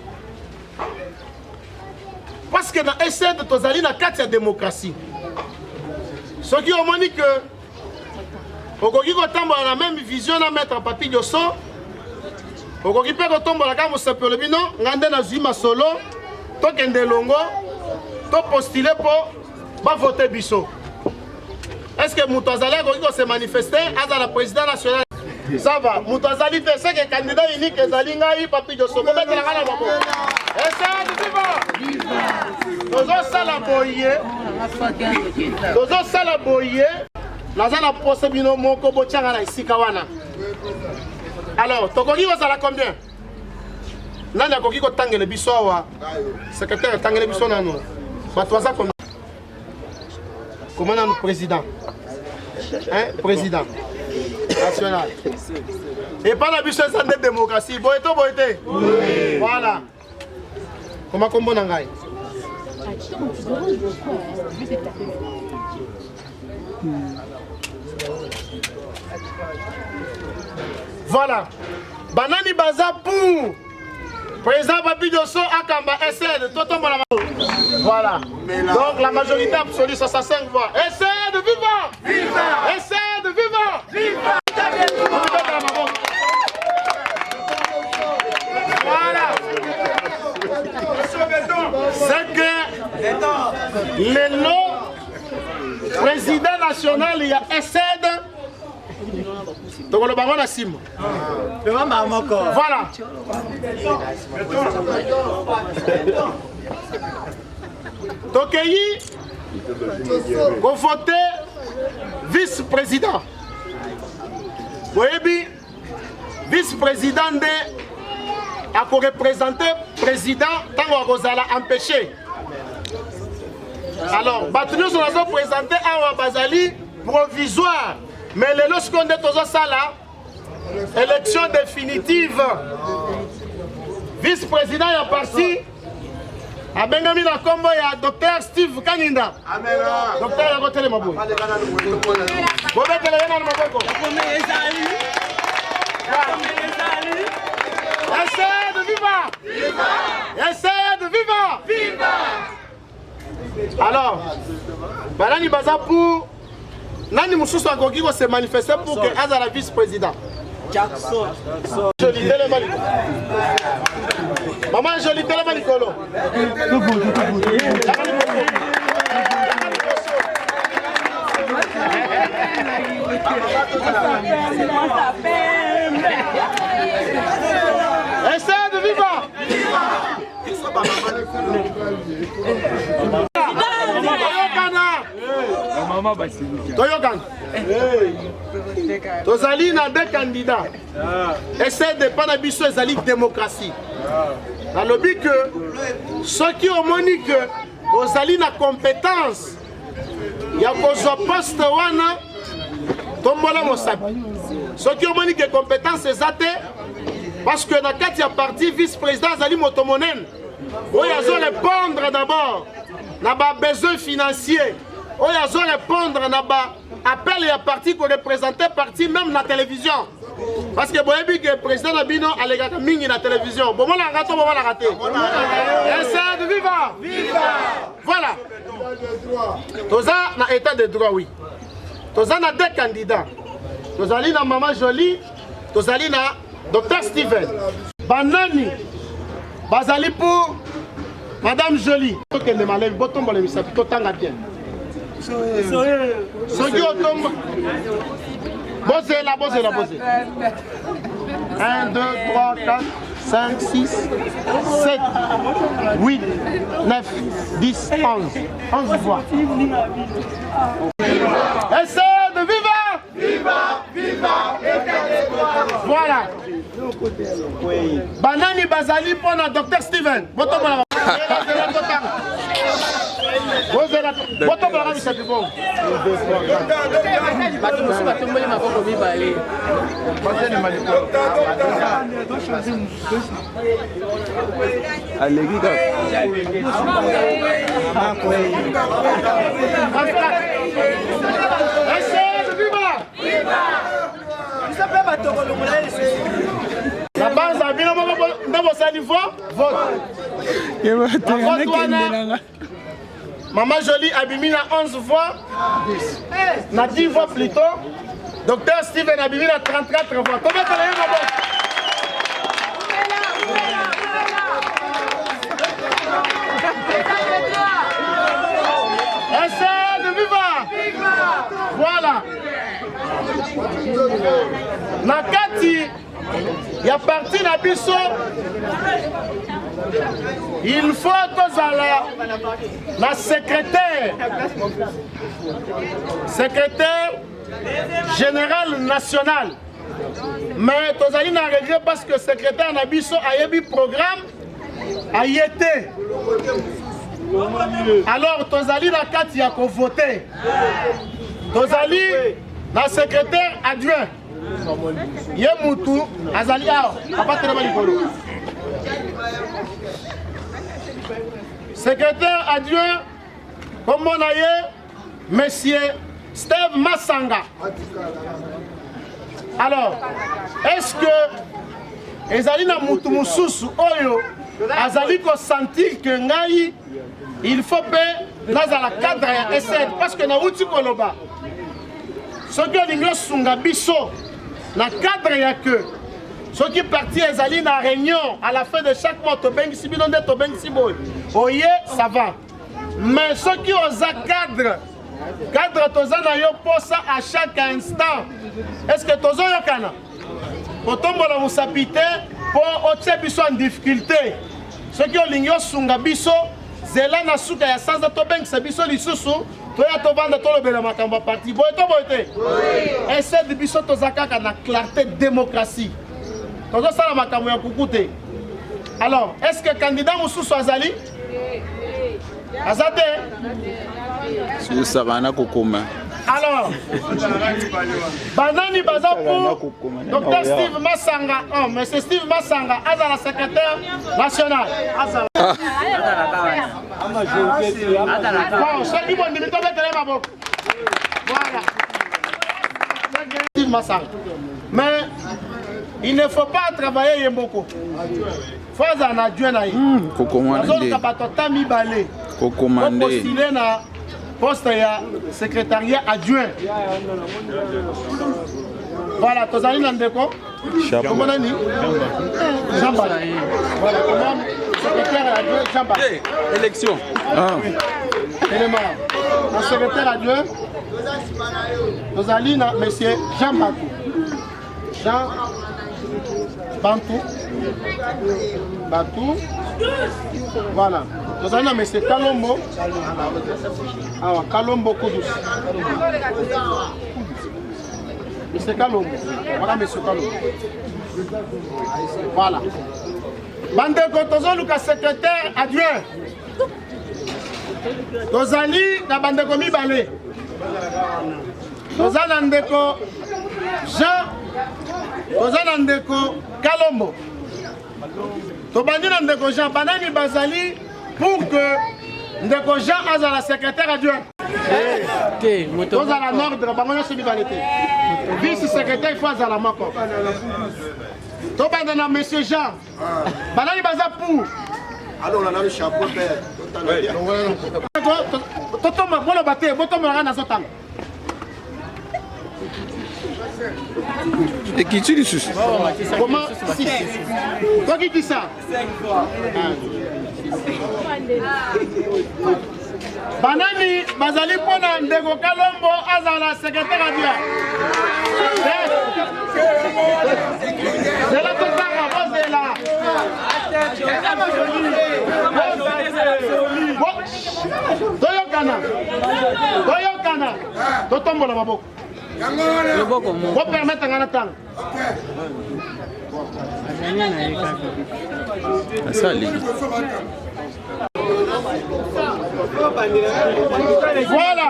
Parce que na SN tozali na kati ya démocratie. Ce qui ont dit que okoki kotambola na même vision na maître Papi Josso. Okoki pe kotambola ka mosepelo bino ngande na zima solo to kende longo. To postuler pour voter biso. Est-ce que Moutazali a se manifester à la présidente nationale? Ça va. Moutazali fait ce que candidat unique est Zalingaï, Papi Josso. Comment est-ce et ça, viva! Tozo salaboye. Tozo salaboye. Nazala pose bino moko bochanga na isikawana. Alors, tokoki ozala combien? Nani akoki ko tangele biso wa? Secrétaire tangele biso nano. Comment on est président? Hein? Président national. Et pas la biche de démocratie. Boyeto, boyete? Oui. Voilà. Comment on est? Voilà. Banani baza pour président Papi Dosso Akamba essaie de Toto Malama. Voilà. Donc la majorité absolue 65 voix. Essaie de vivre. Viva. Essaie de vivre. Viva. Voilà. C'est que le nom président national, il y a SED. Donc le baron Nassim. Voilà. Donc vous votez vice-président. Vous voyez, vice-président de à représenter président tant qu'on a empêché. Alors, Batunios on a présenté à Bazali provisoire, mais lorsqu'on est dans ça là, élection définitive. Vice-président est parti. A Benjamin na combo ya Dr Steve Kaninda. Docteur ya côté le mabou. Bobe tele yana maboko. Essaye de vivre. Viva. Essaye de vivre. Viva. Alors, Banani Baza pour Nani Moussous Agogi va se manifester pour que Azala vice-président. Jolie télé Maliko. Maman jolie télé Malikolo. Essaye de vivre. Toyokan. Tozali na deux candidats. Essaye de pas n'abisso ezali démocratie. Dans le but que ceux qui ont moni que ozali na compétence, il y a besoin poste wana tombola mosapi. Ceux qui ont moni que compétence ezate parce que dans quatre il y a parti vice-président Zali Motomonen. Où il y a répondre d'abord na ba besoin financier. Où il y a répondre na ba appel et à parti pour représenter parti même la télévision. Parce que vous avez que le président Nabino a les gars mingi na télévision. Bon, on a raté, on va rater. Essaye de vivre. Viva. Voilà. Toza na état de droit, oui. Toza na deux candidats. Tozali na Maman Jolie, Tozali na Dr Steven. Banani, Bazali pour Madame Jolie. Il faut qu'elle ne m'enlève pas, tombe le misapi, totanga bien. Soki otomba. Bosez la. 1, 2, 3, 4, 5, 6, 7, 8, 9, 10, 11. 11 voix. Essaye de vivre. Viva, viva. Voilà. Banani Bazali pour le Dr Steven. La base a bien vote. Maman Jolie Abimi a 11 voix, na 10 voix plutôt. Docteur Steven Abimi a 34 voix. Combien tu as eu, maman? Essaye de vivre. Voilà. Nakati, il y a parti na biso. Il faut que la secrétaire général national. Mais Tozali n'a regret parce que le secrétaire Nabiso a eu un programme a y été. Alors Tozali n'a qu'à y a voté. Tozali la secrétaire adjoint. Yemutu Azali Papa Terebalikolo. Secrétaire adjoint, comme on a eu, monsieur Steve Massanga. Alors, est-ce que ezali na mutu mususu oyo azali ko sentir que ngai il faut pe nazala cadre ya SN parce que na uti koloba soki olingi osunga biso na cadre ya que soki parti ezali na réunion à la fin de chaque mois tobengisi bino nde tobengisi boye oye ça va mais soki oza cadre toza na yo posa à chaque instant est-ce que tozoyokana kotombola mosapi te mpo otie biso en difficulté soki olingi osunga biso zela na suka ya sanza tobengisa biso lisusu toya tovanda tolobela makambo ya parti boye to boye te esede biso toza kaka na clarté démocratie tozosala makambo ya kuku te alors est-ce que candidat mosusu azali aza te susabana kokoma. Alors, Banani baza pour Dr Steve Massanga. Oh, mais c'est Steve Massanga, Azala secrétaire national. Bon, celui qui m'a dit voilà. Steve Massanga. Mais il ne faut pas travailler beaucoup. Il faut en adjoindre. Il faut postuler na poste ya secrétariat adjoint. Voilà, tozali na ndeko. Comment nani? Jamba. Voilà, comment secrétaire adjoint Jamba. Élection. Élément. Le secrétaire adjoint tozali na monsieur Jamba. Jean Bantou. Bantou. Voilà. Nous avons M. Kalombo. Ah, Kalombo Koudous. M. Kalombo. Voilà M. Kalombo. Voilà. Bande Kotozo, le secrétaire adjoint. Nous allons dans Bande Komi Balé. Nous allons dans Jean. Nous allons dans Kalombo. Nous allons dans Jean. Banani Bazali. Pour que Ndeko Jean a la secrétaire adjoint. Vous avez l'ordre, vice-secrétaire, il faut à la mako. Vous avez monsieur Jean. Banani Baza pour. Alors on a le chapeau vert. Et qui tue les sous? Comment? Toi qui dis ça? Banani bazali pona Ndeko Kalombo azala secrétaire adjoint. C'est la totale bozela. Toyokana. Totombola maboko. Vous permettre un temps. Voilà.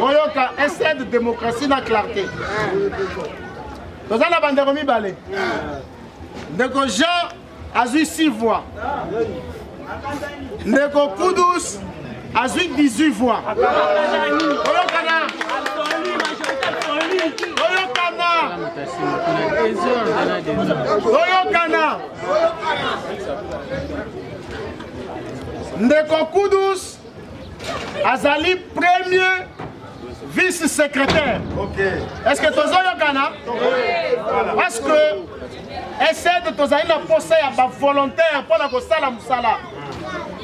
Oyoka, essai de démocratie dans la clarté. Nous allons la bande de balai. Ndeko Jean a eu 6 voix. Ndeko Koudous a eu 18 voix. Oyokana. Oyokana. Ndeko Koudous azali premier vice-secrétaire. Est-ce que tozo yokana? Parce que essaie de tozali na poste ya volontaire pour la kosala musala.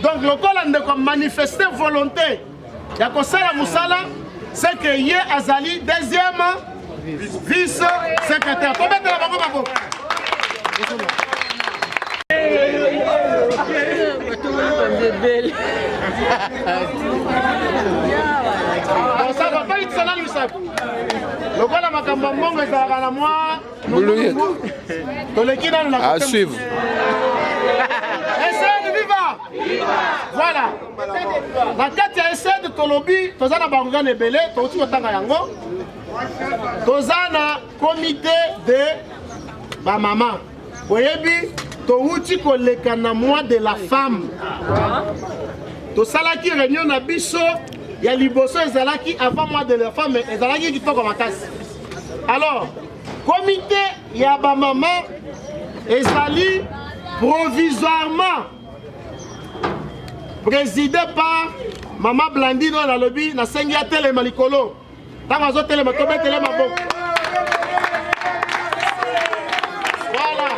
Donc le col ndeko manifester volonté ya kosala musala, c'est que yé azali deuxième vice-secrétaire. Combien de la bango? Ça va pas être ça là, le quoi la makambo mongo ezalaka na moi toleki nanu na à suivre. Essaye de vivre. Voilà. Na kati ya essaye de tolobi toza na barugane ebele touti kotanga yango toza na comité de bamama boyebi touti koleka na mois de la femme tosalaki réunion na biso ya liboso ezalaki avant moi de leur femme ezalaki kitoko makasi. Alors comité ya ba maman ezali provisoirement présidé par Maman Blandine dans le lobby na sengi ya telema likolo. Tango azo telema to betele maboko. Voilà.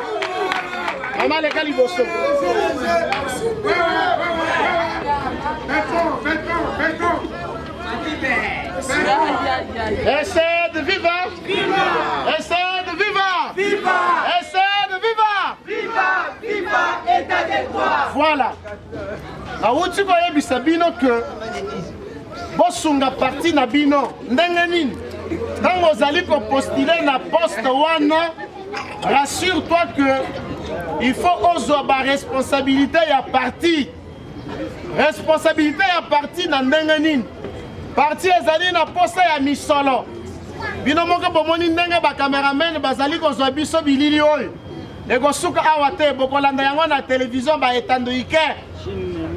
Maman les caliboso. Essaie de vivre. Essaie de vivre. Essaie de vivre. Viva état de droit. Voilà. Awuti ko yebisa bino que bosunga parti na bino ndenge nini ntango ozali ko postuler na poste wana, rassure-toi que il faut ozwa ba responsabilité ya parti. Responsabilité ya parti na ndenge nini parti ezali na poste ya misolo bino moko bomoni ndenge ba cameraman bazali kozwa biso bilili oyo ekosuka awa te bokolanda yango na télévision ba etando ike.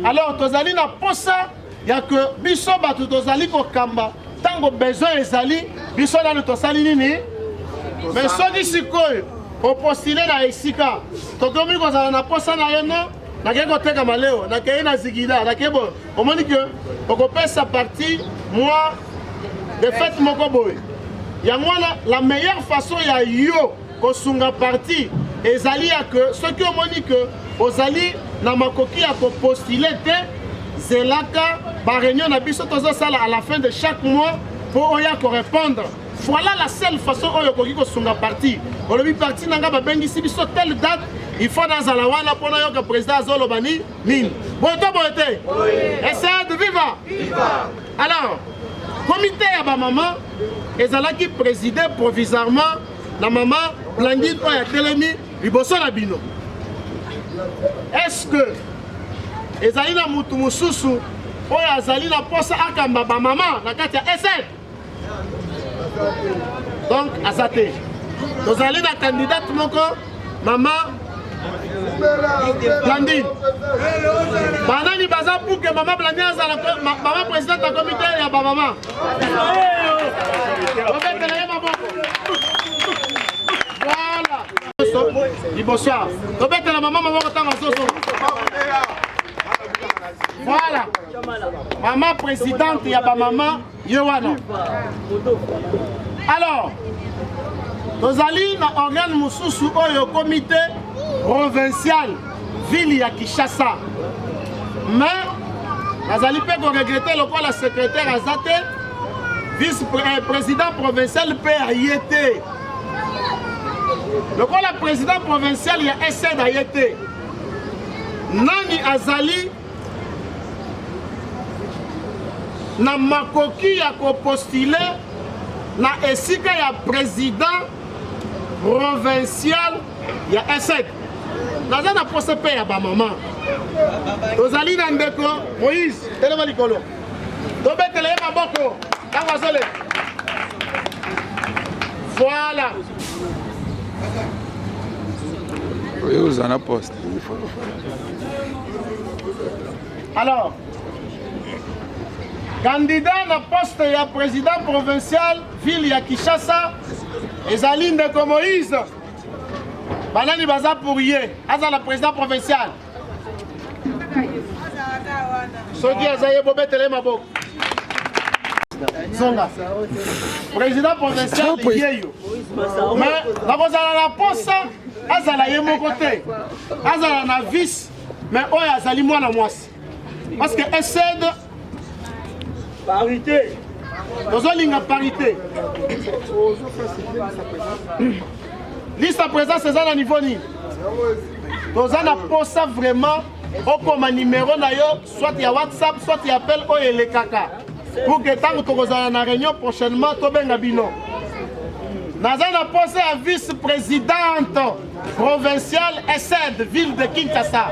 Alors tozali na posa ya que biso batu tozali ko kamba tango besoin ezali biso na tosali nini mais soki sikoyo opostile na esika tokomi kozala na posa na yeno nakei koteka maleo nakei na zigida nakei bo omoni ke okopesa parti moi de fait moko boye yango wana la meilleure façon ya yo kosunga parti ezali ya que soki omoni ke ozali na makoki ya postuler te zelaka ba réunion na biso tozosala à la fin de chaque mois pour oya ko répondre. Voilà la seule façon oyo koki ko sunga parti. Olobi parti nanga ba bengisi biso telle date il faut nazala wana pona yo ka président azoloba nini boto bote. Essaye de vivre. Alors comité ya ba maman ezalaki présidé provisoirement na maman Blandine oya telemi liboso na bino. Est-ce que ezali na mutu mususu oyo azali na posa akamba ba maman na kati ya SN? Donc azate tozali na candidate moko maman Blandine banani baza pour que maman Blandine azala maman présidente ya comité ya ba maman. Voilà. Bonsoir. La maman voilà. Maman présidente, il y a ma maman Yowana. Alors, nous allons dans l'organe Moussoussou au comité provincial ville ya Kinshasa. Mais nous allons regretter le quoi la secrétaire Azate, vice-président provincial PRIT. Le quoi la président provincial il y a essai d'ayete. Nani azali na makoki ya ko postuler na esika ya président provincial ya essai. Naza na poste pe ya ba maman. Ozali na ndeko Moïse telema likolo. Tobetele maboko. Tangazole. Voilà. Oui, vous en avez posté. Alors, candidat à poste ya président provincial ville ya Kinshasa ezali ndeko Moïse banani baza pour ye aza la président provincial soki azaye bobetele maboko zonga président provincial yeyo mais nakozala na posa azala ye moko te azala na vice mais oyo azali mwana mwasi parce que essaide parité tozolinga parité liste à présence eza na niveau nini toza na posa vraiment okoma numéro na yo soit ya WhatsApp soit ya appel oyo elekaka pour que ntango tokozala na réunion prochainement tobenga bino naza na posa ya vice-présidente provinciale SN ville de Kinshasa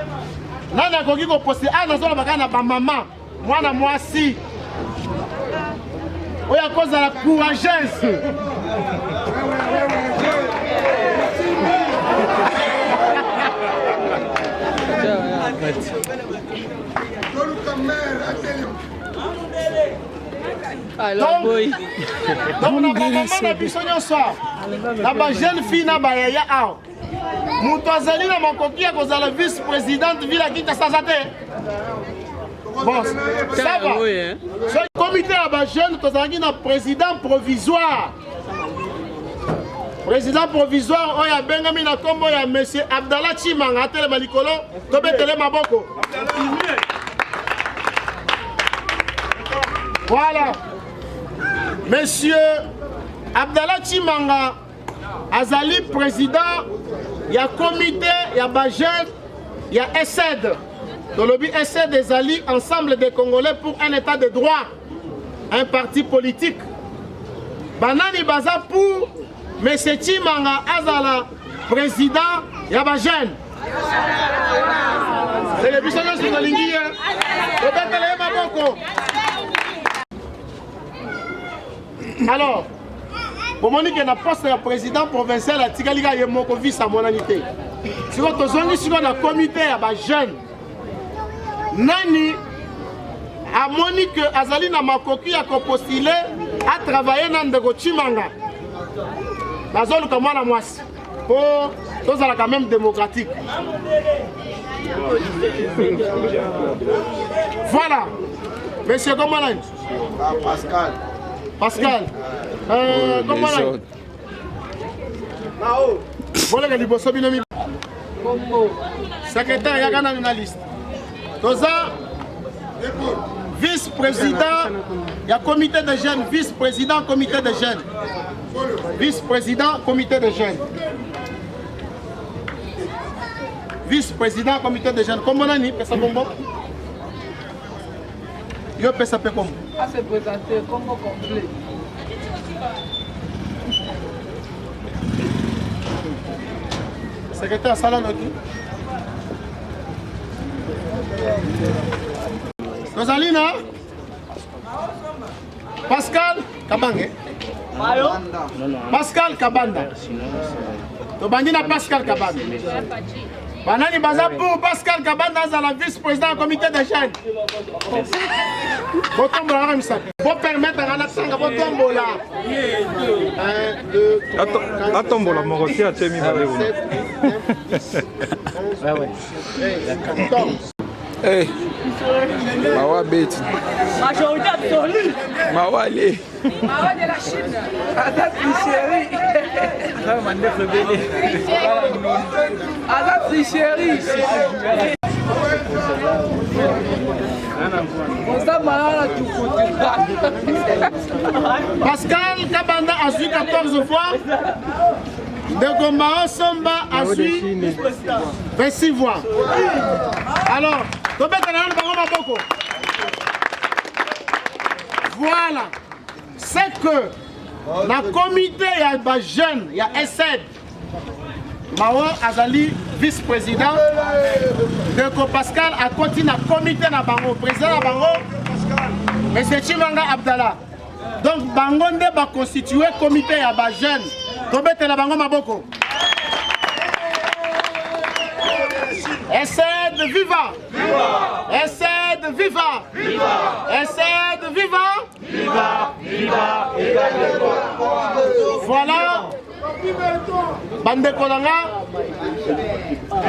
nani akoki koposte nazoloba kaka na bamama mwana mwasi oyo akozala courageuse Donc na maman na biso nyonso na ba jeune fille na ba yaya awa moto azali na makoki ya kozala vice présidente ville ya Kinshasa te. Bon, ça va. Ce comité à ba jeune tozalaki na président provisoire. Président provisoire oyo abengami na kombo ya monsieur Abdallah Chimanga atelema likolo tobetele maboko. Voilà. Monsieur Abdallah Chimanga azali président ya comité ya ba jeune ya ESSED. Dans le but ESSED ezali ensemble des Congolais pour un état de droit, un parti politique. Banani baza pour monsieur Chimanga azala président ya ba jeune. C'est le biso nyonso tolingi tobetele maboko. Alors, pour moi, que na poste de président provincial à Tigalika et mon vice à mon anité. Si vous avez un comité à ma jeune, Nani a Monique Azalina Makoki a postulé à travailler dans le Chimanga. La zone comme moi, pour tous quand même démocratique. Voilà. Monsieur Gomalan. Pascal. Pascal, comment on voilà que liboso binomi secrétaire ya kana na liste toza vice-président ya comité de jeunes, vice-président comité de jeunes, vice-président comité de jeunes, vice-président comité de jeunes. Comment on a dit pesa bombo yo pesa pe comme à se présenter comme complet. Secrétaire Salanoki. Rosalina. Pascal Kabange. Pascal Kabanda. Tobandina Pascal Kabanda. Banani baza pour Pascal Kabanda dans la vice-président du comité de jeunes. Pour permettre à la sanga pour tombola. 1, 2, 3, 4, tombola mon aussi à Temi Balé. Hey, Mawa Beti. Majorité absolue. Mawa Ali. Mawa de la Chine. Azat Tricherie. Azat Tricherie. Pascal Kabanda a su 14 fois. De Gombao Somba a su 26 voix. Alors, voilà. C'est que le comité ya jeune, il y a ESSED. Mao Azali, vice-président. Donc Pascal a continué à comité na bango, président na bango, M. Chimanga Abdallah. Donc Bangonde va constituer comité ya ba jeune. Tobete na bango maboko. ESSED viva! ESSED viva! ESSED viva! Viva! Voilà. Bande kolanga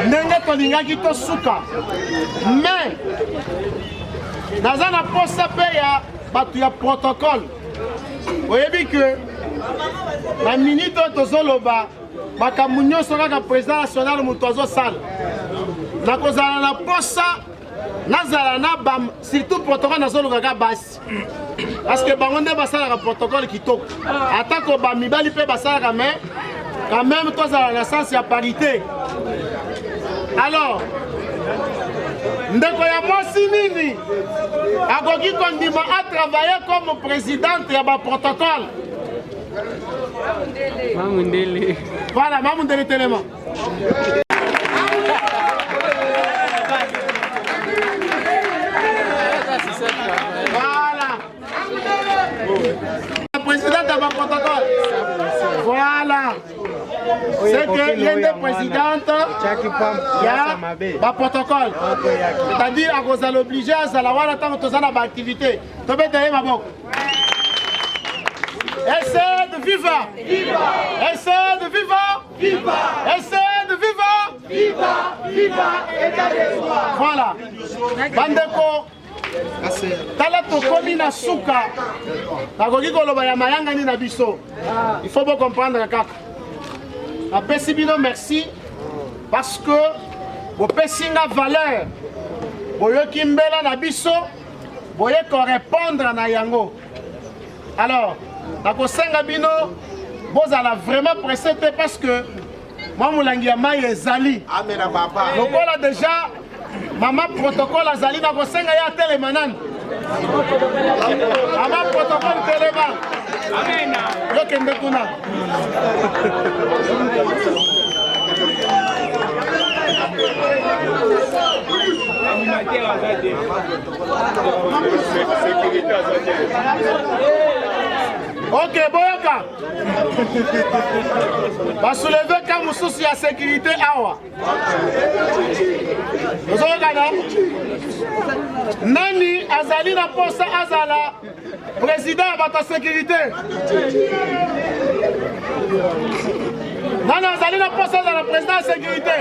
ndenge tolingaki tosuka mais naza na posa pe ya bato ya protocole oyebi ke na minute oyo tozoloba makambo nyonso kaka président national moto azosala nakozala na posa nazala na bam surtout protocole nazolukaka basi parce que bango nde basalaka protocole kitoko atako bamibali mpe basalaka mais quand même tozala na sens ya parité. Alors ndeko ya mwasi nini akoki kondima a travailler comme présidente ya baprotocole Mamundele. voilà Mamundele telema. Voilà. La présidente de ma protocole. Voilà. C'est que l'un des présidentes, il y a ma protocole. C'est-à-dire qu'on va l'obliger à la voir tant que tu as l'activité. Tu peux te ma boque. Essaie de viva. Essaie de viva. Essaie de viva. Voilà. Bandeko. Tala tokomi na suka. Nakoki koloba ya mayanga ni na biso. Il faut bien comprendre kaka. Apesi bino merci parce que vous pesi nga valeur. Boyoki mbela na biso. Boye ko répondre na yango. Alors, nakosenga bino bozala vraiment pressé parce que moi moulangi ya mai ezali. Amen papa. Lokola déjà maman protocole azali nakosenga ya telemanan. Maman protocole telema. Amen. Yo kende kuna. Ok, boyoka. Va soulever comme souci à sécurité awa. Nani azali na posa azala président de la sécurité. Nani azali na posa azala président de la sécurité.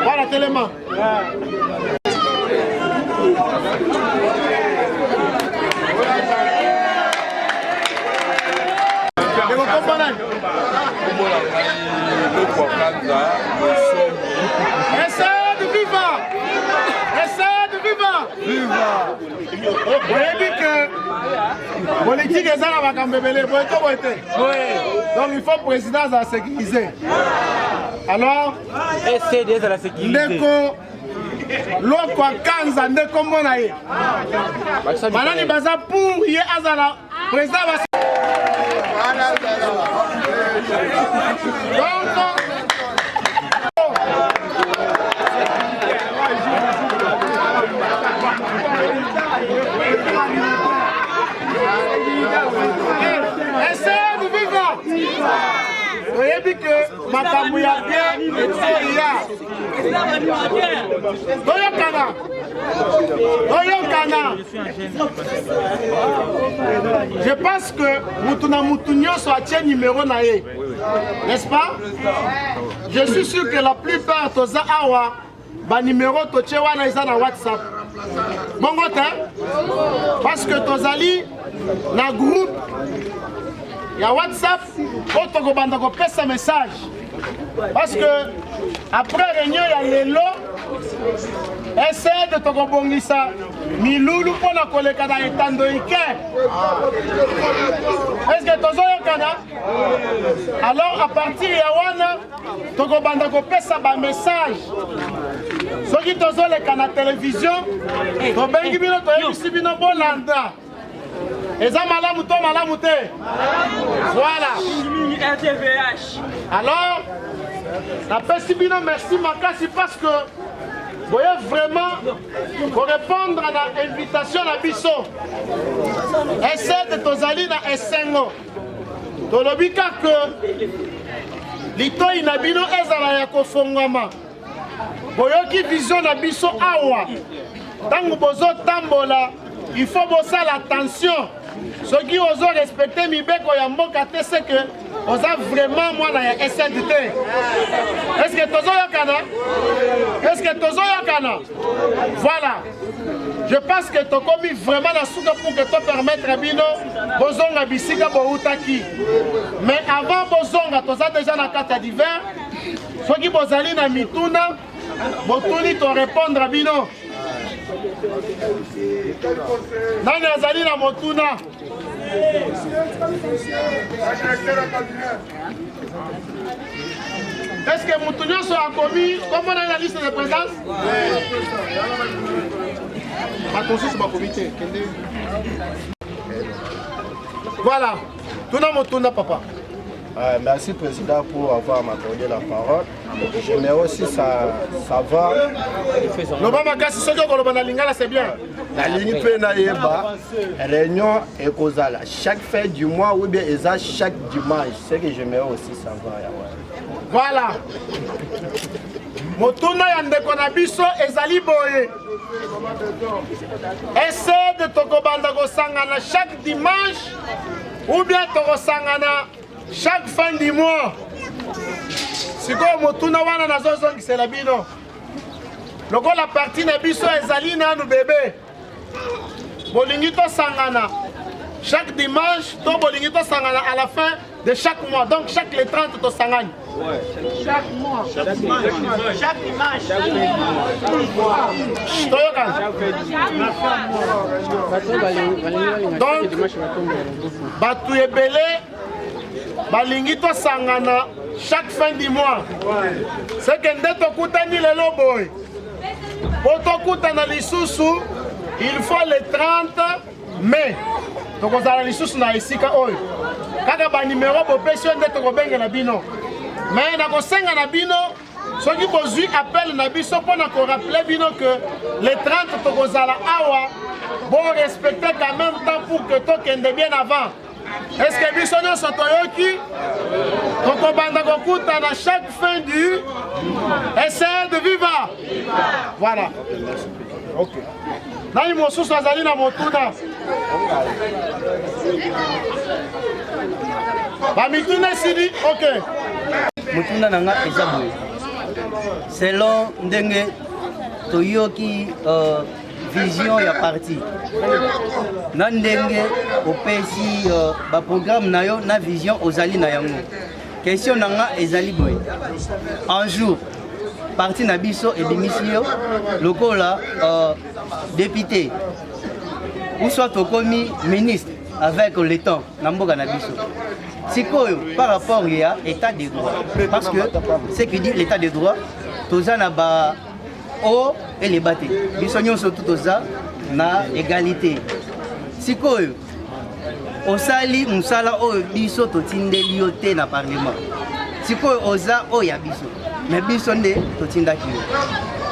Voilà tellement. Essaie de vivre. Essaie de vivre. Vous avez dit que politique est dans la Cambébélé. Donc il faut président à sécuriser. Alors, essaie d'être à la sécurité. Loko kanza ndeko mona ye. Manani baza pour ye azala président va. Essaye de vivre. Vous voyez que makambo ya bien je pense que Mutuna Mutunyo soit un numéro naé. N'est-ce pas? Je suis sûr que la plupart de awa ba numéro toche wana eza na WhatsApp. Bongo te parce que tozali na groupe ya WhatsApp otoko banda ko pesa message. Parce que après réunion ya lelo essaie de toko bongisa milulu pona koleka na etando ike. Est-ce que tozo yokana? Alors à partir ya wana toko banda ko pesa ba message. Soki tozo leka na télévision to bengi bino to yebisi bino bolanda. Eza malamu to malamu te. Voilà. Alors, napesi bino merci makasi parce que vous voyez vraiment pour répondre à l'invitation à biso. Essaie de tozali na esengo. Tolobika que lito inabino ezala ya kofongama. Boyoki vision na biso awa. Tango bozo tambola, il faut bosser l'attention. Ceux qui osent respecter Mibeko Yamboka, c'est que vous avez vraiment moi na SNDT. Est-ce que tozo yakana? Est-ce que tozo yakana? Voilà. Je pense que tu as commis vraiment la souka pour que tu permettes à Bino Bozonga Bisika Boutaki. Mais avant Bozonga, tu as déjà na carte d'hiver. Ceux qui bozali na mituna, Botuni te répondre à Bino. Nani azali na motuna. Est-ce que Moutounio sera commis comme on a la liste de présence? Attention sur ma comité. Voilà. Tuna Motuna papa. Merci Président pour avoir m'accordé la parole. J'aimerais aussi savoir. C'est bien. La ligne Pénaïba, réunion et Kozala, chaque fin du mois ou bien chaque dimanche. C'est ce que j'aimerais aussi savoir. Voilà. Motuna Yandeko Nabiso ezali boye. Essaie de tokobanda kosangana chaque dimanche ou bien tokosangana chaque fin du mois. Sikoyo motuna wana nazozongisela bino. Lokola partie na biso ezali nanu bébé. Bolingi tosangana chaque dimanche, to bolingi tosangana à la fin de chaque mois. Donc chaque le 30 tosangani. Chaque mois. Chaque dimanche. Donc, batu ebele balingi tosangana chaque fin du mois. C'est que nde tokutani lelo boy. Po tokutana lisusu, il faut le 30 mai. Tokozala lisusu na esika oyo. Kaka ba numéro bopesi nde tokobengela bino. Mais nakosenga na bino soki bozwi appel na biso mpona korapele bino que le 30 tokozala awa bon respecter quand même temps pour que tokende bien avant. Est-ce que biso nyonso toyoki tokobanda kokutana chaque fin du essai de viva. Voilà. Ok. Nani mosusu azali na motuna? Bamituna sidi, ok. Mutuna nanga eza boye. Selon ndenge toyoki vision ya parti. Na ndenge opesi ba programme na yo na vision ozali na yango. Question nanga ezali boye. Un jour parti na biso ebimisi yo lokola député ou soit tokomi ministre avec le temps na mboka na biso. Sikoyo par rapport à l'état de droit, parce que ce qui dit l'état de droit, toza na ba haut et les bâtés. Biso nyonso tout toza na égalité. Sikoyo osali musala oyo biso totindeli yo te na parlement. Sikoyo oza oya biso, mais biso nde totindaki yo.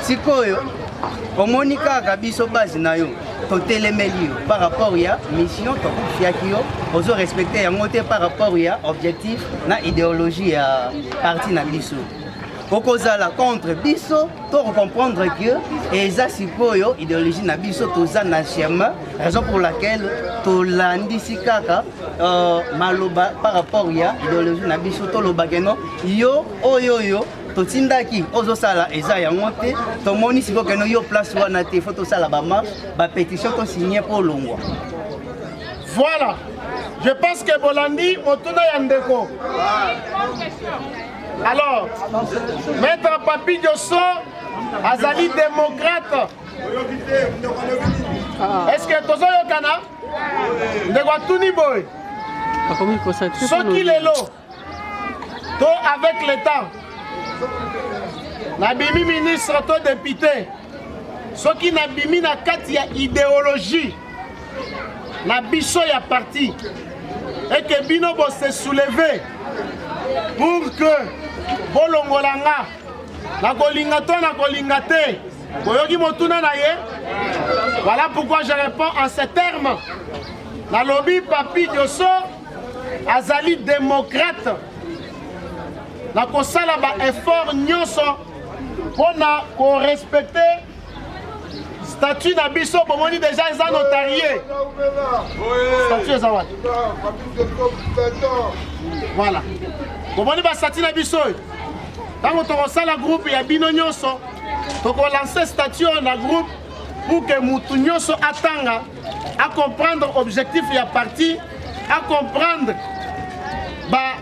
Sikoyo omoni kaka biso base na yo totelemeli yo par rapport ya mission tokofiaki yo ozo respecter yango te par rapport ya objectif na idéologie ya parti na biso. Okozala contre biso to comprendre que eza sikoyo idéologie na biso toza na chemin, raison pour laquelle tolandisi kaka maloba par rapport ya idéologie na biso to lobakeno yo oyoyo totindaki ozosala eza yango te tomoni siko keno yo place wana te faut tosala ba marche ba pétition to signer pour longwa. Voilà. Je pense que Bolandi motuna ya ndeko. Alors, Maître Papi Diosso azali démocrate. Est-ce que tozo yokana? Ndeko tuni boy. Soki lelo to avec l'État. Nabimi ministre to député. Soki nabimi na kati ya idéologie. Na biso ya parti. Et que bino bo se soulever pour que bolongolanga na kolinga to na kolinga te. Boyoki motuna na ye. Voilà pourquoi je réponds en ces termes. Na lobby Papi Diosso azali démocrate. Na kosala ba effort nyonso pona ko respecter statut na biso bomoni déjà eza notarié. Statut eza wat. Voilà. Bomoni ba statut na biso. Tango to kosala groupe ya bino nyonso to ko lancer statut na groupe pour que mutu nyonso atanga à comprendre objectif ya parti, à comprendre ba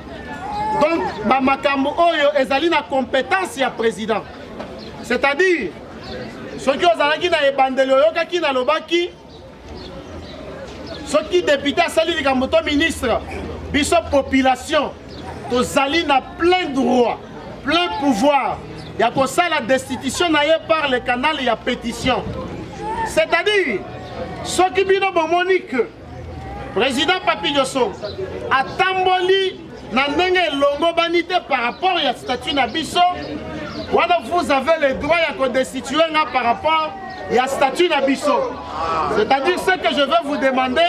donc ba makambo oyo ezali na compétence ya président. C'est-à-dire soki ozalaki na ebandeli oyokaki na lobaki soki député asali likambo to ministre biso population tozali na plein droit, plein pouvoir ya kosala destitution na ye par le canal ya pétition. C'est-à-dire soki bino bomoni que président Papi Diosso atamboli na ndenge elongo bani te par rapport ya statut na biso wana vous avez le droit ya kodestituer nga par rapport ya statut na biso. C'est-à-dire ce que je vais vous demander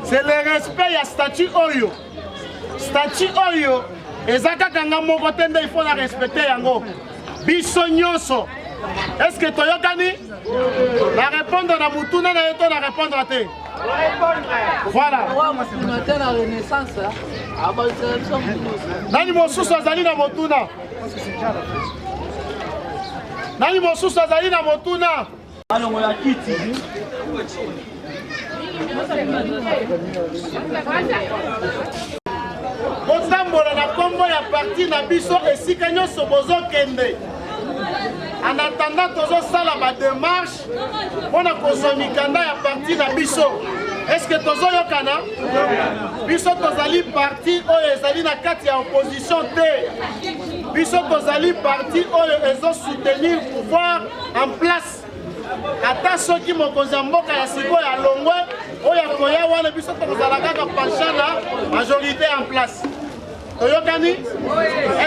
c'est le respect ya statut oyo. Statut oyo ezaka kanga moko te nde il faut la respecter yango. Biso nyonso. Est-ce que toyokani? Na répondre na mutuna na yeto na répondre te. Voilà. la Renaissance. Nani mosusu azali na motuna? Nani mosusu azali na motuna? alongola kiti botambola na kombo ya parti na biso esika nyonso bozokende. En attendant tozosala ba démarche mpona kozwa mikanda ya parti na biso. Est-ce que tozoyokana? Biso tozali parti oyo ezali na kati ya opposition te. Biso tozali parti oyo ezosoutenir pouvoir en place. Ata soki mokonzi ya mboka ya sikoyo alongwe oyo akoya wana biso tokozala kaka penchant na majorité en place. Toyokani?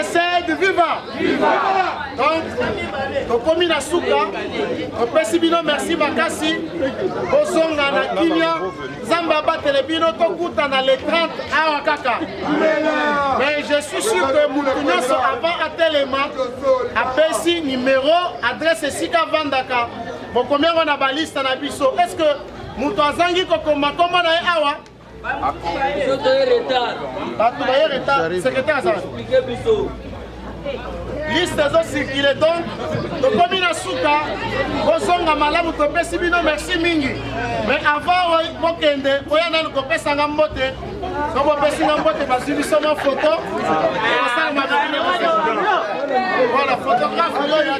Essaye de vivre. Donc, tokomi na suka, topesi bino merci makasi, bozonga na kimia, Nzambe abatele bino tokutana le 30 awa kaka. Mais je suis sûr que mutu nyonso avant atelema apesi numéro, adresse esika vandaka. Bokomi yango na baliste na biso. Est-ce que mutu azangi kokoma kombo na ye awa? Bato baye retard, secrétaire azala. Liste ezo circule donc, tokomi na suka, bozonga malamu topesi bino merci mingi. Mais avant bokende, oya nanu kopesa nga mbote, so bopesi nga mbote bazwi biso ma photo, voilà, photographe oyo